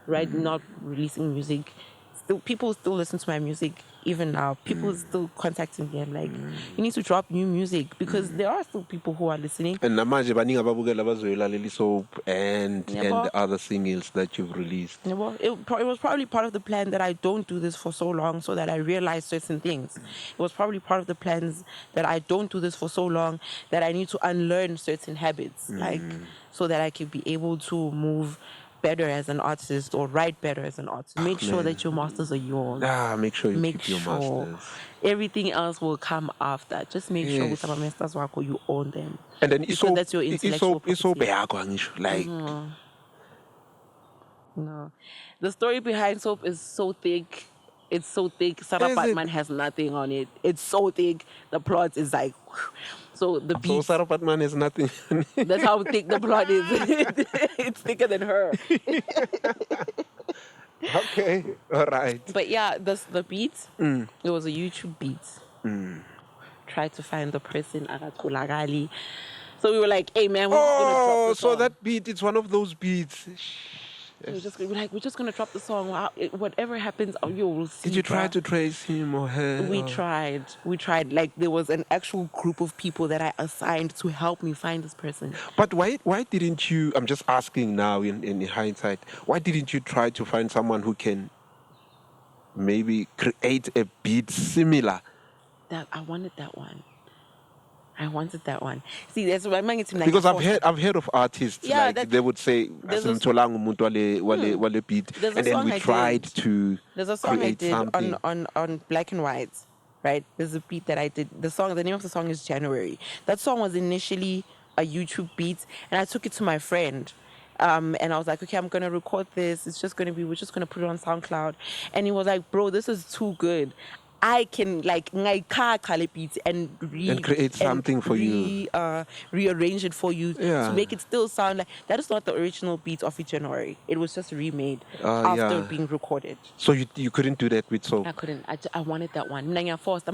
right? Not releasing music. Still, people still listen to my music even now. People still contacting me and like, you need to drop new music, because there are still people who are listening. And namanje baningi ababukela bazoyilalela isoap and Yabo. the other singles that you've released. Yeah, well, it was probably part of the plan that I don't do this for so long so that I realize certain things. It was probably part of the plans that I don't do this for so long that I need to unlearn certain habits, like so that I can be able to move better as an artist or write better as an artist. Make sure that your masters are yours. Make sure you Make keep your sure masters. everything else will come after. Just make sure with our masters work or you own them. And then Because that's your intellectual property. like No. The story behind Soap is so thick. It's so thick. Sarah Is it? Batman has nothing on it. It's so thick. The plot is like, so the so beat. Sarah Patman is nothing. That's how thick the plot is. It's thicker than her. Okay, all right. But yeah, the beat, it was a YouTube beat. Tried to find the person, Agatulagali. So we were like, hey man, we're just gonna drop the song. So that beat, it's one of those beats. We're just gonna drop the song. Whatever happens, you will see. Did you try bruh. to trace him or her? We or- tried. Like there was an actual group of people that I assigned to help me find this person. But why didn't you, I'm just asking now in hindsight, why didn't you try to find someone who can maybe create a beat similar? That I wanted that one. See, that's what I'm like. Because I've heard of artists, Yeah, like that- they would say there's a- "Asimtholanga umuntu wale beat," There's a and then song we I tried did. to There's a song I create did something. on Black and White, right? There's a beat that I did. The name of the song is January. That song was initially a YouTube beat, and I took it to my friend. And I was like, okay, I'm gonna record this. We're just gonna put it on SoundCloud. And he was like, bro, this is too good. I can like beats and create something for you. Rearrange it for you Yeah. to make it still sound like that is not the original beat of January. It was just remade after yeah. being recorded. So you couldn't do that with soap. I couldn't. I wanted that one. Mina forced.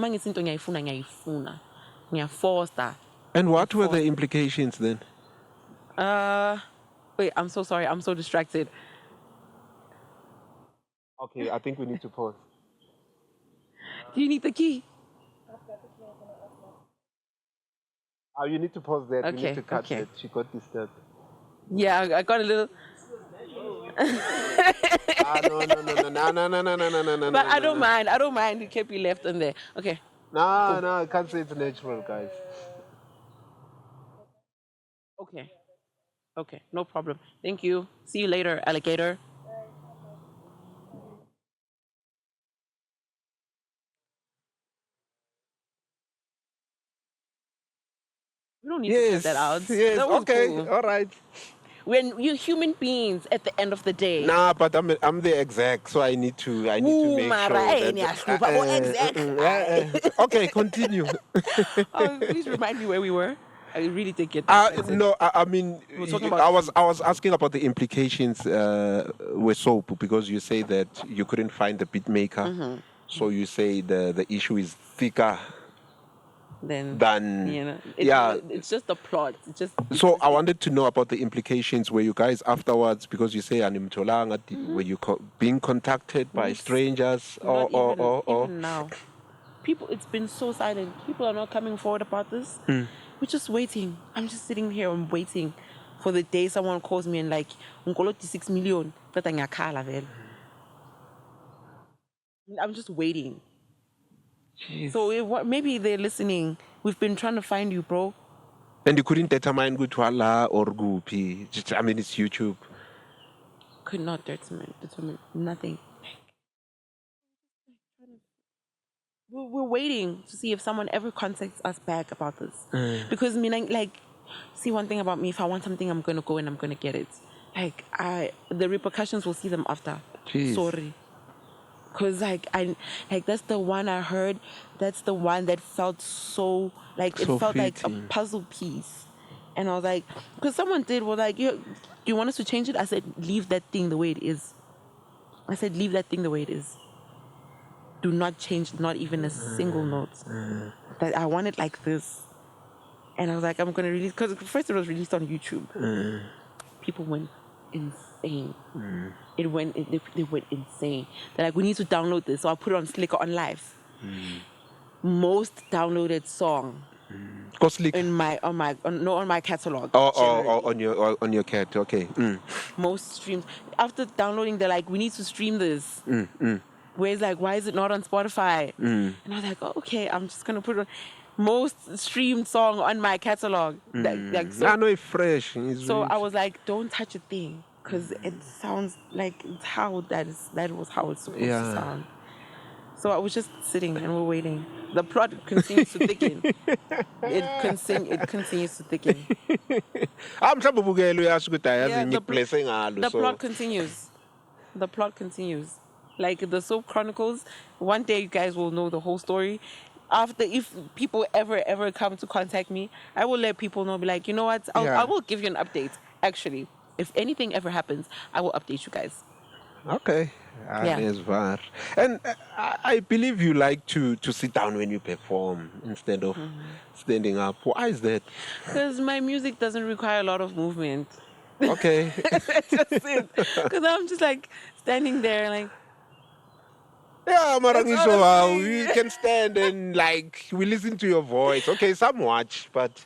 Forced. And what were the implications then? Wait, I'm so sorry. I'm so distracted. Okay, I think we need to pause. Do you need the key? You need to pause that. You Okay, need to cut okay. that. She got disturbed. Yeah, I got a little. No. But I don't mind. It can be left on there. Okay. No, I can't say it's natural, guys. Okay. No problem. Thank you. See you later, alligator. We don't need to cut that out. Yes, That was okay, cool. all right. When you're human beings at the end of the day. Nah, but I'm the exec, so I need to make sure that. Okay, continue. Please remind me where we were. I really did get No, I mean, We're talking about- I was asking about the implications with soap, because you say that you couldn't find the beat maker. So you say the issue is thicker. than you know. It's just the plot. So I wanted to know about the implications. Were you guys afterwards, because you say animtolanga, were you being contacted by strangers even now? People, it's been so silent. People are not coming forward about this. We're just waiting. I'm just sitting here and waiting for the day someone calls me and like, "Unkolo 6 million." I'm just waiting. Jeez. So maybe they're listening. We've been trying to find you, bro. And you couldn't determine Gutwala or Gupi. I mean, it's YouTube. Could not determine nothing. We're waiting to see if someone ever contacts us back about this. Because see, one thing about me, if I want something, I'm gonna go and I'm gonna get it. The repercussions, will see them after. Jeez. Sorry. Because that's the one I heard. That's the one that felt so it felt fitting. like a puzzle piece. And I was like, because someone was like, do you want us to change it? I said, leave that thing the way it is. Leave that thing the way it is. Do not change, not even a single note. That I want it like this. And I was like, I'm gonna release, because first it was released on YouTube. People went insane. They went insane. They're like, we need to download this. So I put it on Slicker on Live. Most downloaded song on my catalog. On your cat. Okay. Most streams. After downloading, they're like, we need to stream this. Where it's like, why is it not on Spotify? And I was like, oh, okay, I'm just gonna put it on. Most streamed song on my catalog. I know it's fresh. So I was like, don't touch a thing, because it sounds like it's how that was how it's supposed to sound. So I was just sitting and we're waiting. The plot continues to thicken. It continues to thicken. The plot continues. The plot continues. Like the Soap Chronicles, one day you guys will know the whole story. After, if people ever come to contact me, I will let people know, be like, you know what, I will give you an update. Actually, if anything ever happens, I will update you guys. Okay. And I believe you like to sit down when you perform instead of standing up. Why is that? Because my music doesn't require a lot of movement. Okay. That's just it. Because I'm just like standing there like, yeah, Marangisho, we can stand and we listen to your voice. Okay, some watch, but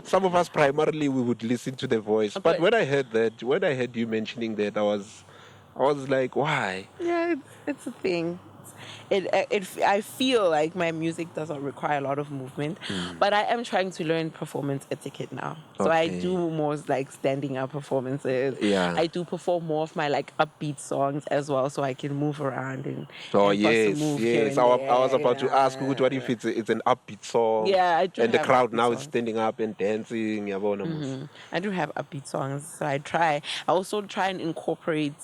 some of us primarily we would listen to the voice. But when I heard you mentioning that, I was like, why? Yeah, it's a thing. I feel like my music doesn't require a lot of movement, but I am trying to learn performance etiquette now. So I do more standing up performances. Yeah. I do perform more of my upbeat songs as well, so I can move around and yes. I was about to ask what if it's an upbeat song. Yeah, I do. And the crowd now songs. is standing up and dancing. I do have upbeat songs, so I try. I also try and incorporate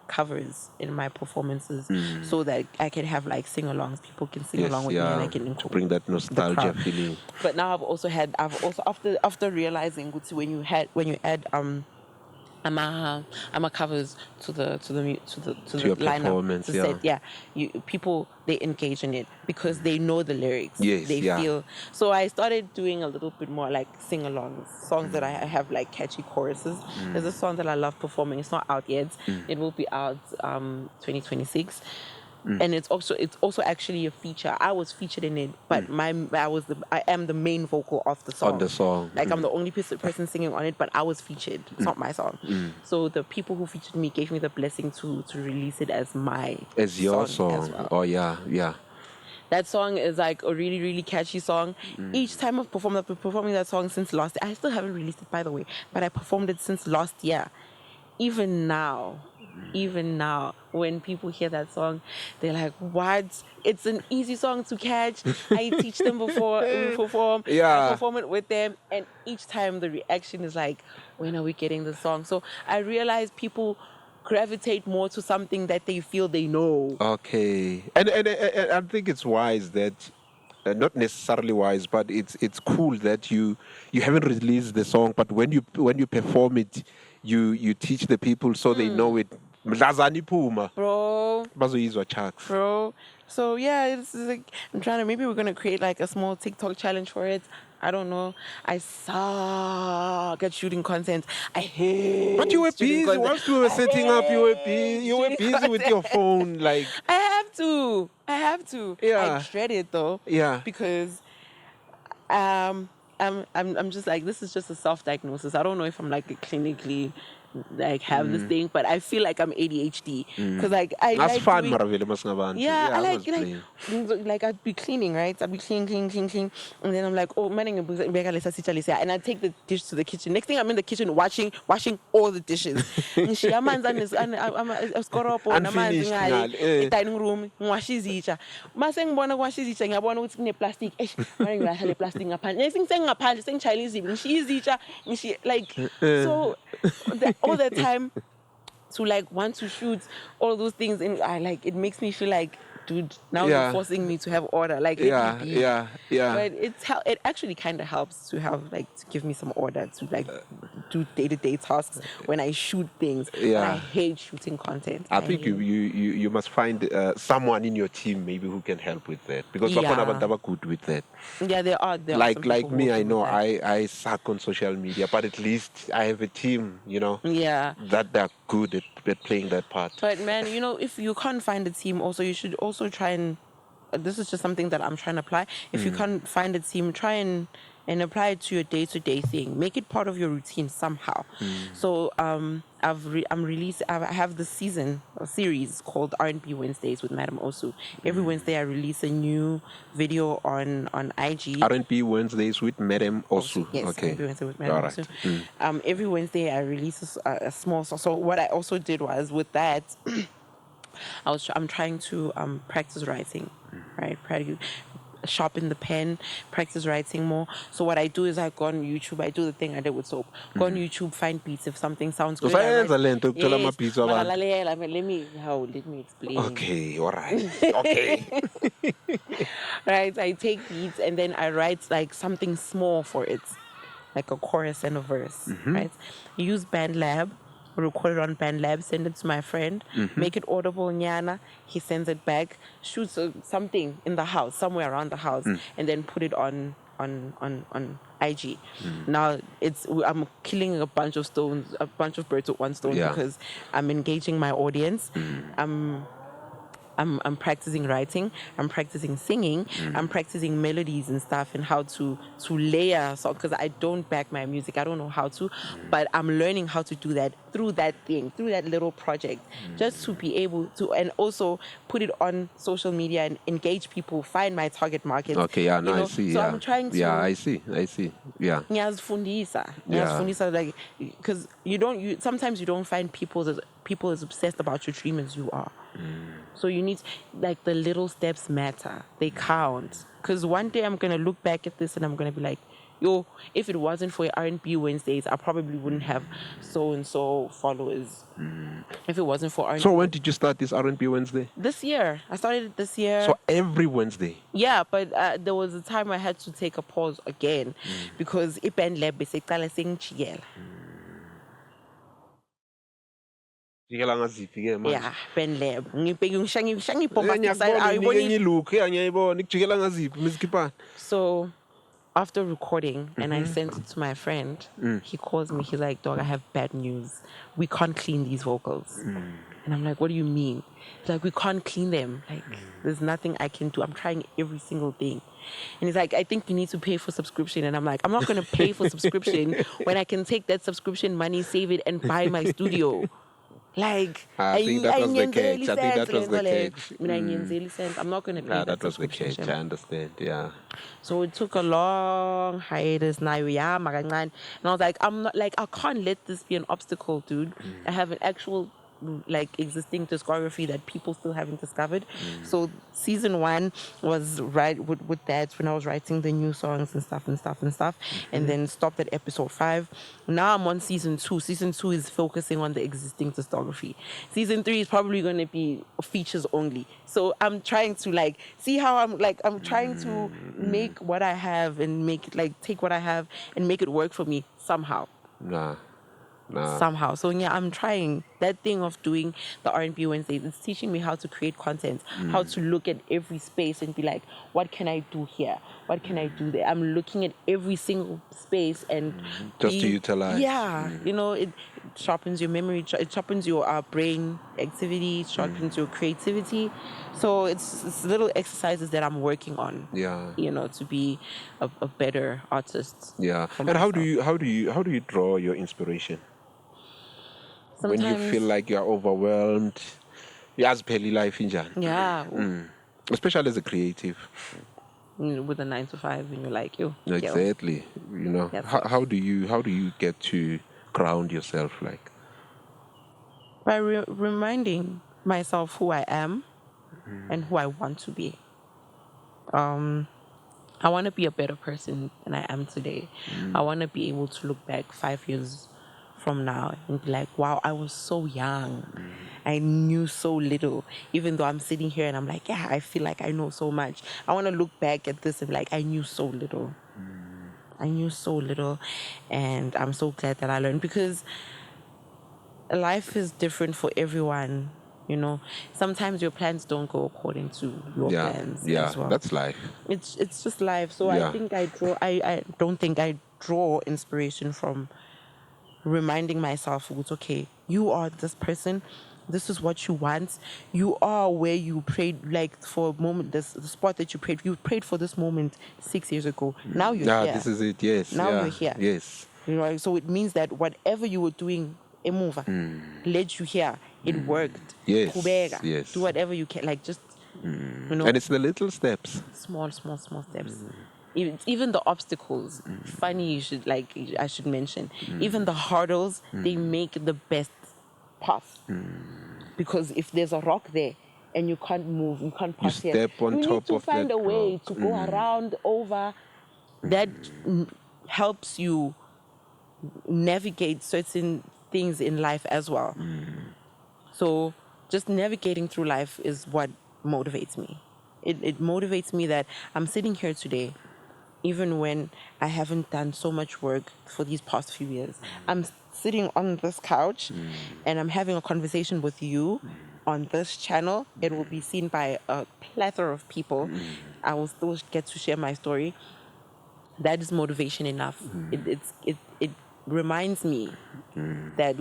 covers in my performances so that I can have sing-alongs. People can sing along with me, and I can incorporate to bring that nostalgia feeling. But now I've also after realizing when you add I'm a covers to the lineup, to set, people, they engage in it because they know the lyrics. Yes, they feel. So I started doing a little bit more sing-alongs, songs that I have catchy choruses. There's a song that I love performing. It's not out yet. It will be out 2026. And it's also actually a feature. I was featured in it, but I am the main vocal of the song. On the song. I'm the only person singing on it, but I was featured. It's not my song. So the people who featured me gave me the blessing to release it as your song. As well. Oh yeah. That song is a really, really catchy song. Each time I've been performing that song since last year. I still haven't released it, by the way, but I performed it since last year. Even now, when people hear that song, they're like, what? It's an easy song to catch. I teach them before we perform. I perform it with them. And each time the reaction is like, when are we getting the song? So I realize people gravitate more to something that they feel they know. Okay. And I think it's wise that, not necessarily wise, but it's cool that you haven't released the song, but when you perform it, you teach the people so they know it Mlazani Puma. Bro. Bazoyizwa chucks. Bro. So yeah, it's like I'm trying to. Maybe we're gonna create like a small TikTok challenge for it. I don't know. I suck at shooting content. I hate. But you were shooting busy. content. Whilst we were setting up, you were busy. You were Shooting busy with your phone, like. I have to. I have to. Yeah. I dread it though. Yeah. Because I'm just like, this is just a self-diagnosis. I don't know if I'm like clinically like have this thing, but I feel like I'm ADHD because like I That's like fun, doing, Maraville Masnavan. yeah, I was like playing. like I'd be cleaning, right? I'd be clean, and then I'm like, oh man, and I take the dish to the kitchen. Next thing I'm in the kitchen washing all the dishes. Unfinished, Dining room, ngwashizitsha. Mase ngibona kwashizitsha ngiyabona ukuthi kune plastic. Manje ngilahle plastic ngaphandle. Next thing sengaphandle sengishayela izibi ngishiyizitsha like so all the time to like want to shoot all those things, and I like it makes me feel like, dude, now you're forcing me to have order. Like yeah. But it actually kind of helps to have like to give me some order to like do day-to-day tasks when I shoot things. Yeah. But I hate shooting content. I think you must find someone in your team maybe who can help with that, because Bakona are good with that. Yeah, there are like some me, people I who know do that. I suck on social media, but at least I have a team, Yeah. that they're good at playing that part. But man, if you can't find a team, also you should also try and. This is just something that I'm trying to apply. If you can't find a team, try and apply it to your day-to-day thing. Make it part of your routine somehow. So I have this series called RnB Wednesdays with Madam Osu. Every Wednesday I release a new video on IG. RnB Wednesdays with Madam Osu. Yes, Okay. RnB Wednesday with Madam All right. Osu. Every Wednesday I release a small song. So what I also did was with that. I'm trying to practice writing, right? Sharpen the pen, practice writing more. So what I do is I go on YouTube. I do the thing I did with soap. Go on YouTube, find beats. If something sounds good, Let me explain. Okay, all right. Okay. Right, I take beats and then I write like something small for it, like a chorus and a verse. Right, use BandLab. Record it on BandLab, send it to my friend, make it audible, nyana. He sends it back, shoots something in the house, somewhere around the house, and then put it on IG. Now I'm killing a bunch of birds with one stone because I'm engaging my audience. I'm practicing writing, I'm practicing singing, I'm practicing melodies and stuff and how to layer songs, because I don't back my music. I don't know how to, but I'm learning how to do that through that little project, just to be able to, and also put it on social media and engage people, find my target market. Okay, yeah, no, I see. So yeah. I'm trying to. Yeah, I see. Yeah. Ngiyazifundisa, like, because sometimes you don't find people as obsessed about your dream as you are. So you need, like, the little steps matter. They count. Because one day I'm going to look back at this and I'm going to be like, yo, if it wasn't for RnB Wednesdays, I probably wouldn't have so-and-so followers. If it wasn't for RnB. So when did you start this RnB Wednesday? This year. I started it this year. So every Wednesday? Yeah, but there was a time I had to take a pause again because BandLab beseqala sengijikela. Yeah, BandLab. So after recording and I sent it to my friend, he calls me, he's like, dog, I have bad news. We can't clean these vocals. And I'm like, what do you mean? He's like, we can't clean them. Like, there's nothing I can do. I'm trying every single thing. And he's like, I think you need to pay for subscription. And I'm like, I'm not going to pay for subscription when I can take that subscription money, save it, and buy my studio. Like, I think that was the catch. I'm not going to pay that was the catch. I understand, yeah. So it took a long hiatus now, yeah, and I was like, I can't let this be an obstacle, dude. I have an actual, like, existing discography that people still haven't discovered. So season 1 was right with that, when I was writing the new songs and stuff, and then stopped at episode 5. Now I'm on season 2. Season 2 is focusing on the existing discography. Season 3 is probably going to be features only. So I'm trying to, like, see how I'm trying to make what I have and make it, like, take what I have and make it work for me somehow. Nah. Somehow. So yeah, I'm trying. that thing of doing the R&B Wednesdays, it's teaching me how to create content, how to look at every space and be like, what can I do here? What can I do there? I'm looking at every single space and just to utilize. Yeah, you know, it sharpens your memory, it sharpens your brain activity, sharpens your creativity. So it's little exercises that I'm working on. Yeah. You know, to be a better artist. Yeah. And how do you draw your inspiration? Sometimes, when you feel like you're overwhelmed, as Peli life in Jan. Yeah. Especially as a creative. With a 9 to 5 and you're like, yo. Exactly. You know. How do you get to ground yourself like? By reminding myself who I am and who I want to be. I want to be a better person than I am today. I want to be able to look back 5 years from now and be like, wow, I was so young. I knew so little. Even though I'm sitting here and I'm like, yeah, I feel like I know so much. I want to look back at this and be like, I knew so little. I knew so little. And I'm so glad that I learned, because life is different for everyone. You know, sometimes your plans don't go according to your plans as well. That's life. It's just life. So I think I don't think I draw inspiration from reminding myself, it's okay, you are this person, this is what you want, you are where you prayed, like for a moment, the spot that you prayed for this moment 6 years ago. Now you're here. This is it, yes. Now you're here. Yes. You know, so it means that whatever you were doing, led you here. It worked. Yes. Yes. Do whatever you can, like just, you know. And it's the little steps. Small steps. Even the obstacles, funny I should mention, even the hurdles, they make the best path. Because if there's a rock there and you can't move, you can't pass you step on you top need to of find that a way rock. to go around, over. That helps you navigate certain things in life as well. So just navigating through life is what motivates me. It motivates me that I'm sitting here today, even when I haven't done so much work for these past few years. I'm sitting on this couch and I'm having a conversation with you on this channel. It will be seen by a plethora of people. I will still get to share my story. That is motivation enough. It reminds me that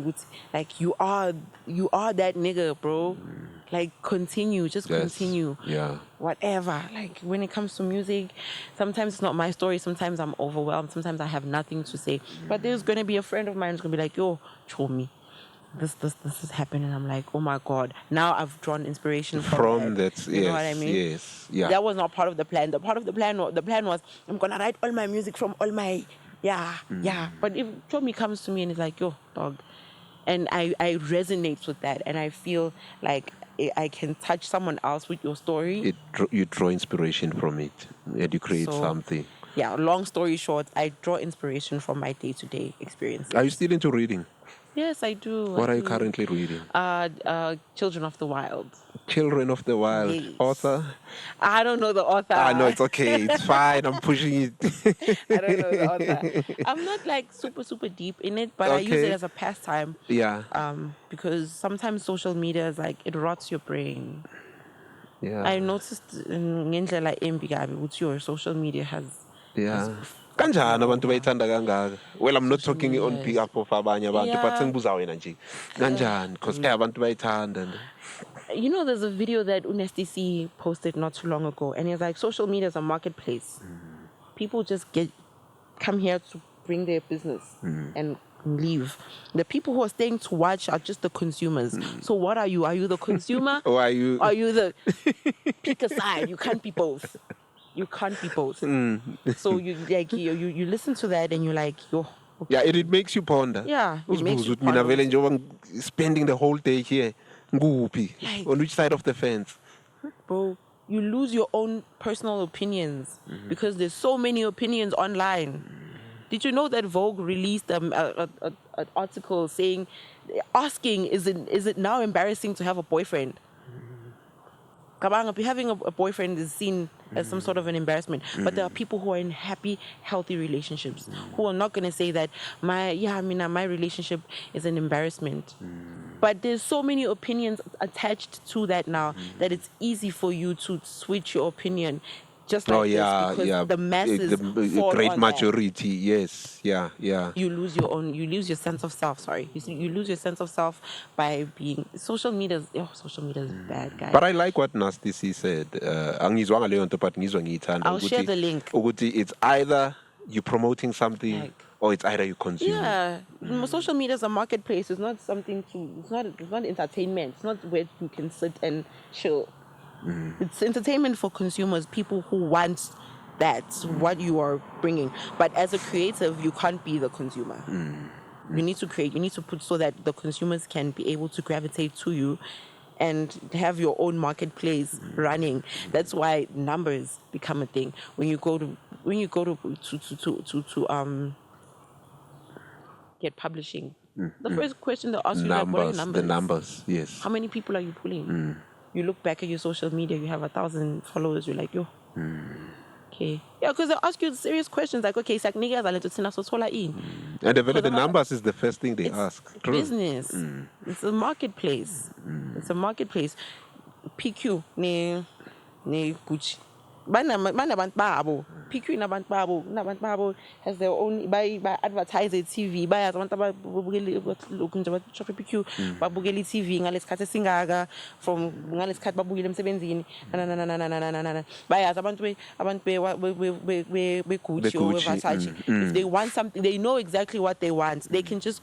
like you are that nigga, bro. Like continue. Yeah. Whatever. Like when it comes to music, sometimes it's not my story. Sometimes I'm overwhelmed. Sometimes I have nothing to say. But there's gonna be a friend of mine who's gonna be like, yo, show me. This is happening. And I'm like, oh my God. Now I've drawn inspiration from that. You know what I mean? Yes. Yeah. That was not part of the plan. The plan was I'm gonna write all my music from all my But if Chomi comes to me and is like, yo, dog, and I resonate with that, and I feel like I can touch someone else with your story. You draw inspiration from it, and you create something. Yeah, long story short, I draw inspiration from my day-to-day experiences. Are you still into reading? Yes, I do. What are you currently reading? Children of the Wild. Children of the Wild. Yes. Author? I don't know the author. No, it's okay. It's fine. I'm pushing it. I don't know the author. I'm not like super, super deep in it, but I use it as a pastime. Yeah. Because sometimes social media is like, it rots your brain. Yeah. I noticed in ngendlela embi kabi ukuthi your social media has... Yeah. Kanjani abantu bayithanda kangaka? Well, I'm not talking on behalf of abanye abantu, but sengibuza wena nje. Kanjani? Because abantu bayithanda. You know, there's a video that Unesty C posted not too long ago, and he's like, social media is a marketplace. People just come here to bring their business and leave. The people who are staying to watch are just the consumers. So what are you? Are you the consumer? Or are you the pick a side? You can't be both. You can't be both. So you listen to that and you're like, yo. Okay. Yeah, it makes you ponder. Yeah, it makes you ponder. Spending the whole day here. Like, on which side of the fence? Bro, you lose your own personal opinions because there's so many opinions online. Did you know that Vogue released an article asking, is it now embarrassing to have a boyfriend? having a boyfriend is seen as some sort of an embarrassment. But there are people who are in happy, healthy relationships who are not going to say that my relationship is an embarrassment. But there's so many opinions attached to that now that it's easy for you to switch your opinion. Just like this, because the masses fall great on majority, yes, yeah. You lose your sense of self. Sorry, you lose your sense of self by being social media. Social media is bad, guys. But I like what Nasty C said. I'll share the link. It's either you're promoting something or it's either you consume. Yeah, social media is a marketplace. It's not something it's not entertainment. It's not where you can sit and chill. It's entertainment for consumers, people who want that's what you are bringing. But as a creative, you can't be the consumer. You need to create, you need to put so that the consumers can be able to gravitate to you and have your own marketplace running. That's why numbers become a thing. When you go to get publishing, the first question they ask you is, what are your numbers? The numbers, yes. How many people are you pulling? You look back at your social media, you have 1,000 followers, you're like, yo. Okay. Yeah, because they ask you serious questions like, okay, and the numbers is the first thing they ask. True. Business. It's a marketplace. It's a marketplace. PQ, ne Gucci. PQ nabantu has their own by advertise TV by abantu PQ babukeli TV ngalesikhathi singaga from ngalesikhathi babukele emsebenzini bayazi abantu be Gucci or Versace. If they want something, they know exactly what they want. They can just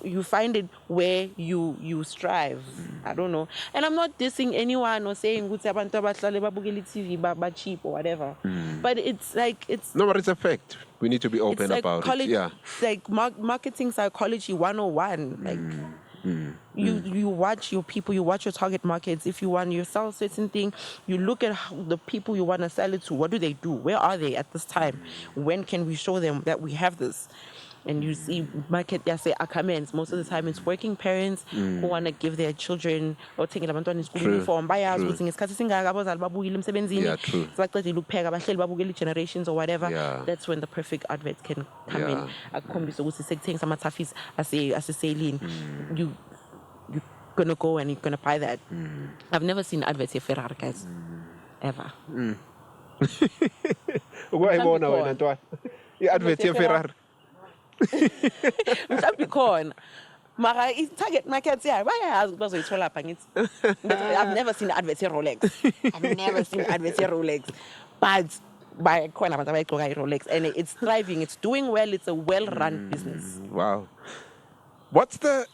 you find it where you strive. I don't know, and I'm not dissing anyone or saying abantu abahlale babukeli TV ba cheap or whatever. But it's like no, but it's a fact. We need to be open about it. Yeah, it's like marketing psychology 101. Like you watch your people, you watch your target markets. If you want to sell a certain thing, you look at the people you want to sell it to. What do they do? Where are they at this time? When can we show them that we have this? And you see market, comments. Most of the time it's working parents who want to give their children or taking them to school uniform. Yeah, true. Generations or whatever. Yeah. That's when the perfect adverts can come in. You're gonna go and you're gonna buy that. I've never seen adverts here Ferrari, guys. Ever. Adverts here Ferrari. Mhlawumbe khona mara i-target market bayayazi ukuthi bazoyithola lapha ngithi I've never seen adverts ye-Rolex. I've never seen adverts ye-Rolex, but bayakhona abantu abayigqoka i-Rolex and it's thriving, it's doing well, it's a well-run business. Wow. What's the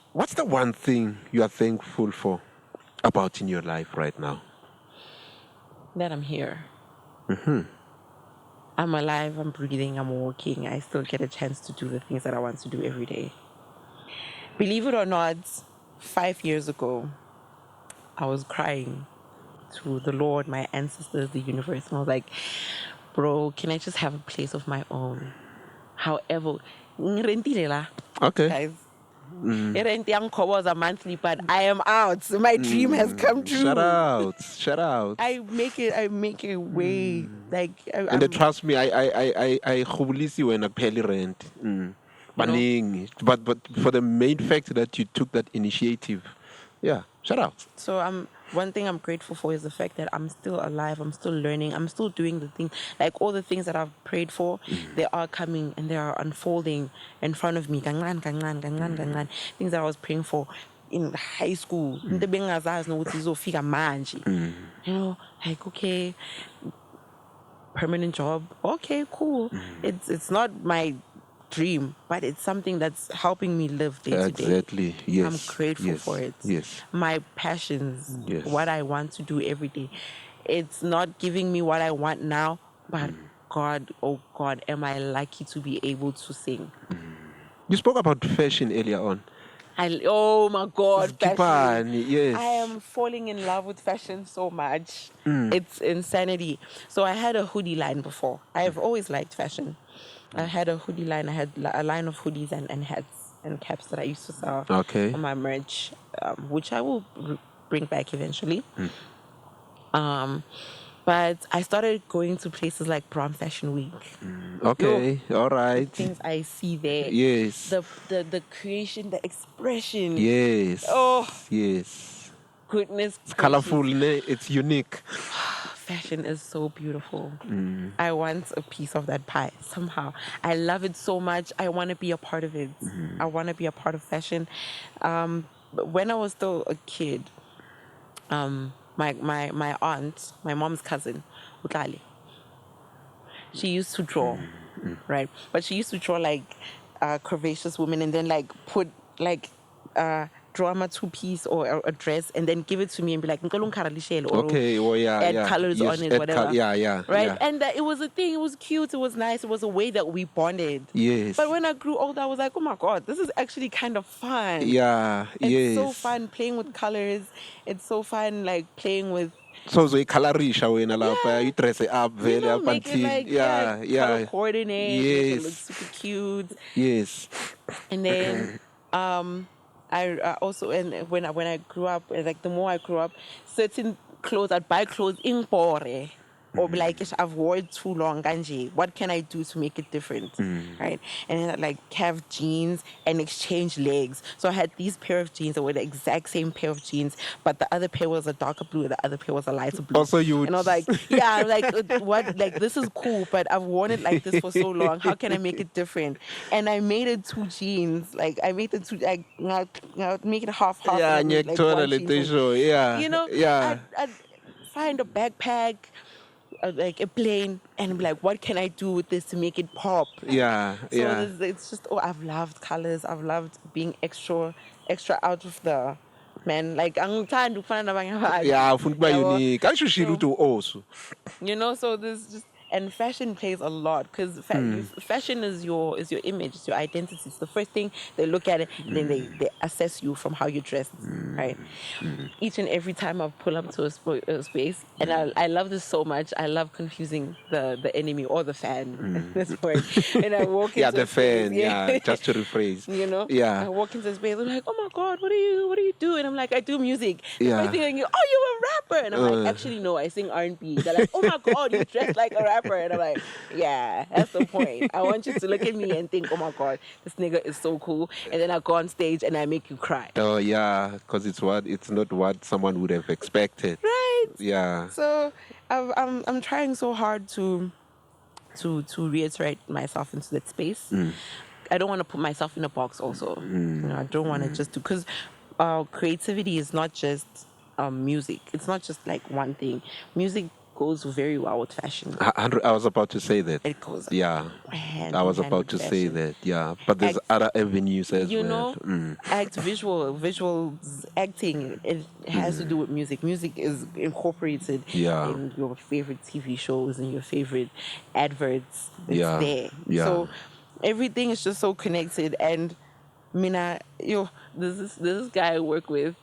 one thing you are thankful for about in your life right now? That I'm here. I'm alive, I'm breathing, I'm walking. I still get a chance to do the things that I want to do every day. Believe it or not, 5 years ago, I was crying to the Lord, my ancestors, the universe. And I was like, bro, can I just have a place of my own? However, okay. Guys, was a monthly, but I am out. My dream has come true. Shout out. I make it way. Like, and trust me, I khubulisi when I pay rent. But for the main fact that you took that initiative, yeah, shout out. So one thing I'm grateful for is the fact that I'm still alive. I'm still learning. I'm still doing the thing. Like all the things that I've prayed for, they are coming and they are unfolding in front of me. Things that I was praying for in high school. Like, okay, permanent job. Okay, cool. It's not my dream, but it's something that's helping me live day to day. Exactly. Yes. I'm grateful for it. Yes. My passions, what I want to do every day. It's not giving me what I want now, but God, oh God, am I lucky to be able to sing. You spoke about fashion earlier on. Oh my God, fashion. Yes. I am falling in love with fashion so much. It's insanity. So I had a hoodie line before. I've always liked fashion. I had a hoodie line. I had a line of hoodies and hats and caps that I used to sell on my merch, which I will bring back eventually. But I started going to places like Brown Fashion Week. Okay, all The right. things I see there. Yes. The creation, the expression. Yes. Oh, Yes. goodness It's gracious. colorful, ne? It's unique. Fashion is so beautiful. I want a piece of that pie somehow. I love it so much. I want to be a part of it. I want to be a part of fashion. But when I was still a kid, my aunt, my mom's cousin, Utlali, she used to draw, right? But she used to draw like curvaceous women and then like put like draw my two-piece or a dress and then give it to me and be like, "Ngicela ungikhalalisele," or Okay, well, yeah, add yeah. colors Yes, on it, add whatever. yeah, Right? yeah. And that it was a thing, it was cute, it was nice, it was a way that we bonded. Yes. But when I grew older, I was like, oh my God, this is actually kind of fun. Yeah, It's so yes. fun playing with colors. It's so fun like playing with, So uzoyikhalarisha wena lapha, you dress it up you vele know, up make it until like color coordinate, make it look Yes. super cute. Yes. And then I also, and when I grew up, like the more I grew up, certain clothes, I'd buy clothes in Bore. Or be like, "Ish, I've worn it too long, Ganji. What can I do to make it different?" Right? And then I'd like have jeans and exchange legs. So I had these pair of jeans that were the exact same pair of jeans, but the other pair was a darker blue, the other pair was a lighter blue. Also, you would- and I was like, yeah, I'm like, what? Like, this is cool, but I've worn it like this for so long. How can I make it different? And I made it two jeans. Like, I made it two, like, make it half. Yeah, and I made, like, nyekuthola one le jean for- show. Yeah. You know, Yeah. I'd find a backpack, like a plane, and be like, what can I do with this to make it pop? Yeah. So Yeah. it's just, I've loved colors. I've loved being extra out of the, man. Like, angithandi ukufana nabanye abantu. Yeah, ufuna ukuba Yabo. unique. Ayishushile ukuthi Osu. You know, so there's just, and fashion plays a lot because fashion is your image, it's your identity. It's the first thing they look at it, and then they assess you from how you dress, right? Each and every time I pull up to a space, and I love this so much. I love confusing the enemy or the fan at this point. And I walk into Yeah, the a space, fan. Yeah, just to rephrase. you know, Yeah. I walk into space. I'm like, oh my God, what do you do? And I'm like, I do music. The Yeah. first thing I go, oh, you're a rapper, and I'm like, actually no, I sing RnB. They're like, oh my God, you dress like a rapper, and I'm like, yeah, that's the point. I want you to look at me and think, oh my God, this nigga is so cool, and then I go on stage and I make you cry. Oh yeah, because it's not what someone would have expected. Right. Yeah. So I'm trying so hard to reiterate myself into that space. I don't want to put myself in a box. Also, you know, I don't want to just do, because creativity is not just music. It's not just like one thing. Music goes very well with fashion. I was about to say that. It goes Yeah. hand I was in hand about to with say fashion. that. Yeah. But there's Act- other avenues as You well. know, visuals, acting. It has to do with music. Music is incorporated Yeah. in your favorite TV shows and your favorite adverts. It's Yeah. there. Yeah. So everything is just so connected. And Mina, this guy I work with.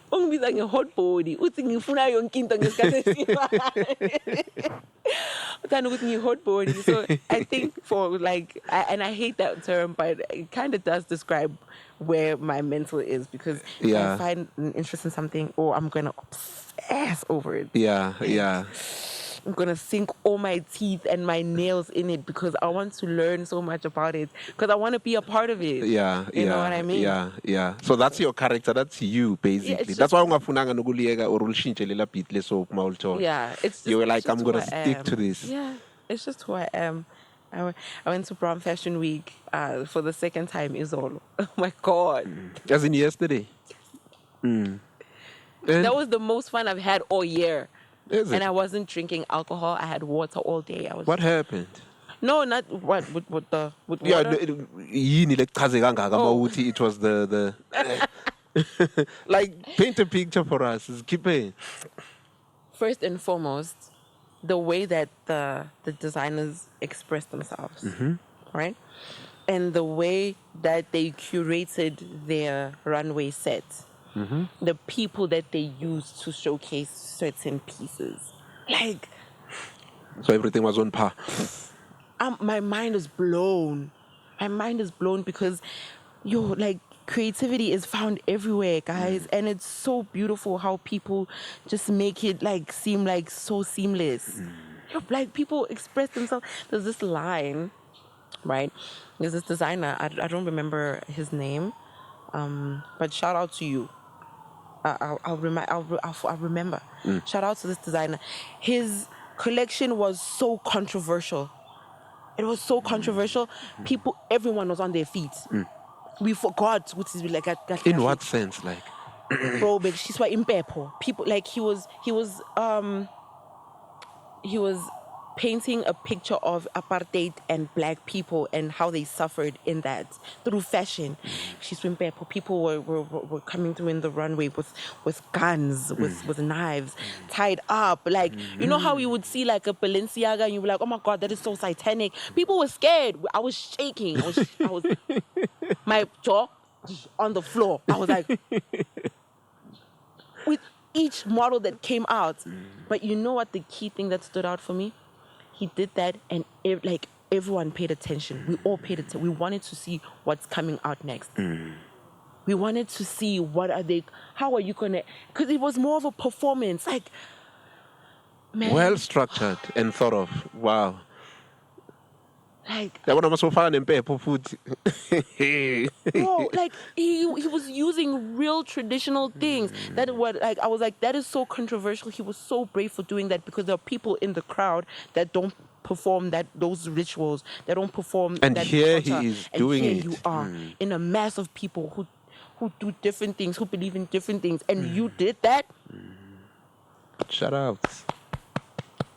Ungibiza nge-hot body uthi ngifuna yonke into ngesikhathi esifanayo. Uthanda ukuthi ngi-hot body. So I think for like, and I hate that term, but it kind of does describe where my mental is, because if Yeah. I find an interest in something, or I'm gonna obsess over it. Yeah. Yeah. I'm gonna sink all my teeth and my nails in it because I want to learn so much about it, because I want to be a part of it. Yeah, You know what I mean? Yeah, yeah. So that's your character. That's you, basically. it's That's just- why ungafunanga nokuliyeka or ulishintshe lela beat leso mawulithola. Yeah, it's just, You were like, it's just I'm gonna who I stick am. to this. Yeah, it's just who I am. I went to Brown Fashion Week for the second time. Izolo. Oh my God, As in yesterday. And that was the most fun I've had all year. is it? And I wasn't drinking alcohol. I had water all day. I was What happened? No, not what with Yeah, water. yini lekuchaze kangaka mawuthi it was the like paint a picture for us. Keep it. First and foremost, the way that the designers express themselves, right? And the way that they curated their runway set, the people that they used to showcase certain pieces. Like, So everything was on par. my mind is blown. My mind is blown because, like, creativity is found everywhere, guys, and it's so beautiful how people just make it like seem like so seamless. Like people express themselves. There's this line, right? There's this designer. I don't remember his name, but shout out to you. I'll remember. Shout out to this designer. His collection was so controversial. It was so controversial. Everyone was on their feet. We forgot what is like. In what sense, like? Bro, but she's why in people like he was painting a picture of apartheid and black people and how they suffered in that through fashion. She's in purple. People were coming through in the runway with guns, with knives, tied up. Like, you know how you would see like a Balenciaga and you were like, oh my God, that is so satanic. People were scared. I was shaking. I was my jaw on the floor. I was like, with each model that came out. But you know what the key thing that stood out for me? He did that, and everyone paid attention. We all paid attention. We wanted to see what's coming out next. We wanted to see how are you gonna? Because it was more of a performance. Like, man, well structured and thought of. Wow. Like, Bro, like he was using real traditional things. I was like, that is so controversial. He was so brave for doing that because there are people in the crowd that don't perform those rituals. They don't perform. And that here culture. he is and doing here it. You are in a mass of people who do different things, who believe in different things, and you did that. Shout out.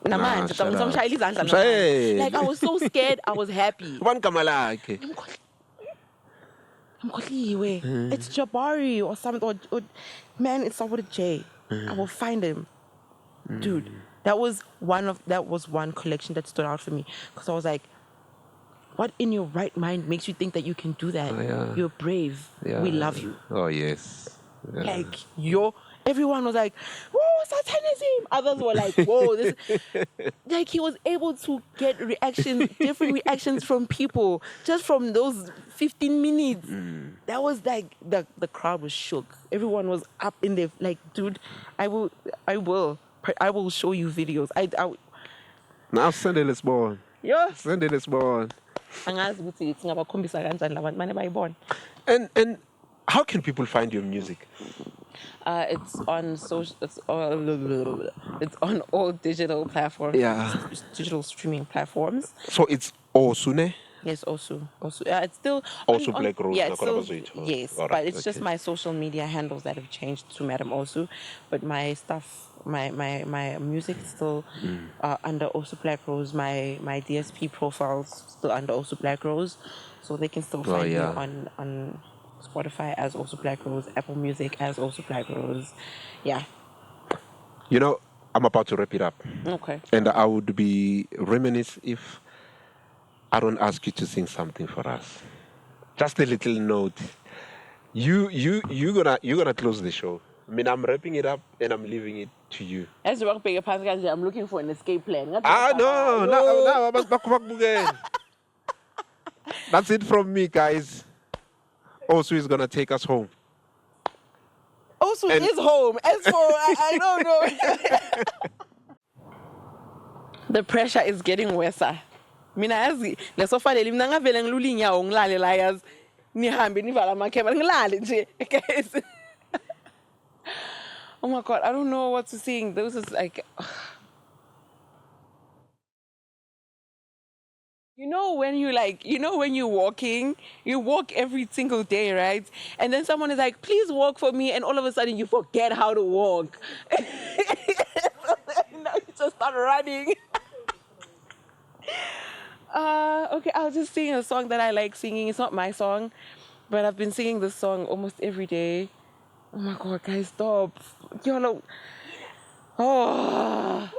Like, I was so scared, I was happy. It's Jabari or something. Or man, it's not with a J. I will find him. Dude, that was one collection that stood out for me. Because I was like, what in your right mind makes you think that you can do that? Oh, yeah. You're brave. Yeah. We love you. Oh, yes. Yeah. Like, everyone was like, whoa, satanism. Others were like, whoa, this. Like, he was able to get different reactions from people just from those 15 minutes. That was like, the crowd was shook. Everyone was up in there. Like, dude, I will show you videos. Now send it, let's born. Yeah. Send it, let's born. And how can people find your music? It's on it's on all digital platforms. Yeah. Digital streaming platforms. So it's Osune? Yes, Osu. It's still Osu Black Rose. Yeah, it's still, yes, right, but it's just my social media handles that have changed to Madam Osu. But my stuff, my music is still under Osu Black Rose. My DSP profiles still under Osu Black Rose, so they can still find me on Spotify as Osu Black Rose, Apple Music as Osu Black Rose. Yeah. You know, I'm about to wrap it up. Okay. And I would be remiss if I don't ask you to sing something for us. Just a little note. You're gonna close the show. I mean, I'm wrapping it up and I'm leaving it to you. As you I'm looking for an escape plan. No. That's it from me, guys. Osu is gonna take us home. Osu is home. As for I don't know. The pressure is getting worse. Mina yazi lesofaleli mina ngavele ngilula inyawo ngilale la yazi nihambe nivala amakheba ngilale nje guys. Oh my God, I don't know what to sing. This is like when you're walking, you walk every single day, right? And then someone is like, please walk for me, and all of a sudden you forget how to walk. Now you just start running. Okay, I'll just sing a song that I like singing. It's not my song, but I've been singing this song almost every day. Oh my God, guys, stop. Oh.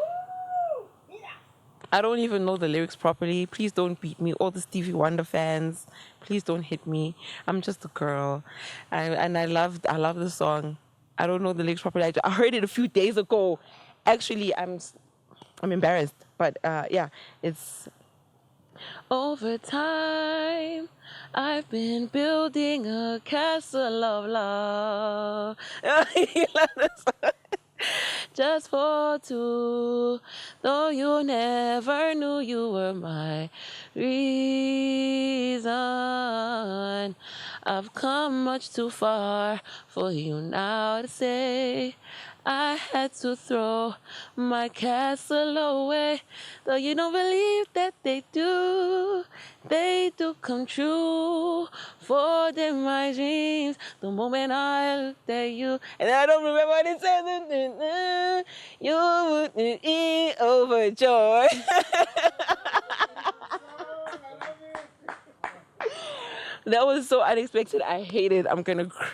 I don't even know the lyrics properly. Please don't beat me. All the Stevie Wonder fans, please don't hit me. I'm just a girl. I love the song. I don't know the lyrics properly. I heard it a few days ago. Actually, I'm embarrassed. But yeah, it's Over time, I've been building a castle of love. You love this song? Just for two, though you never knew you were my reason. I've come much too far for you now to say I had to throw my castle away. Though you don't believe that they do come true. For them my dreams, the moment I looked at you. And I don't remember what it said. You wouldn't be overjoyed. That was so unexpected. I hate it. I'm gonna cry.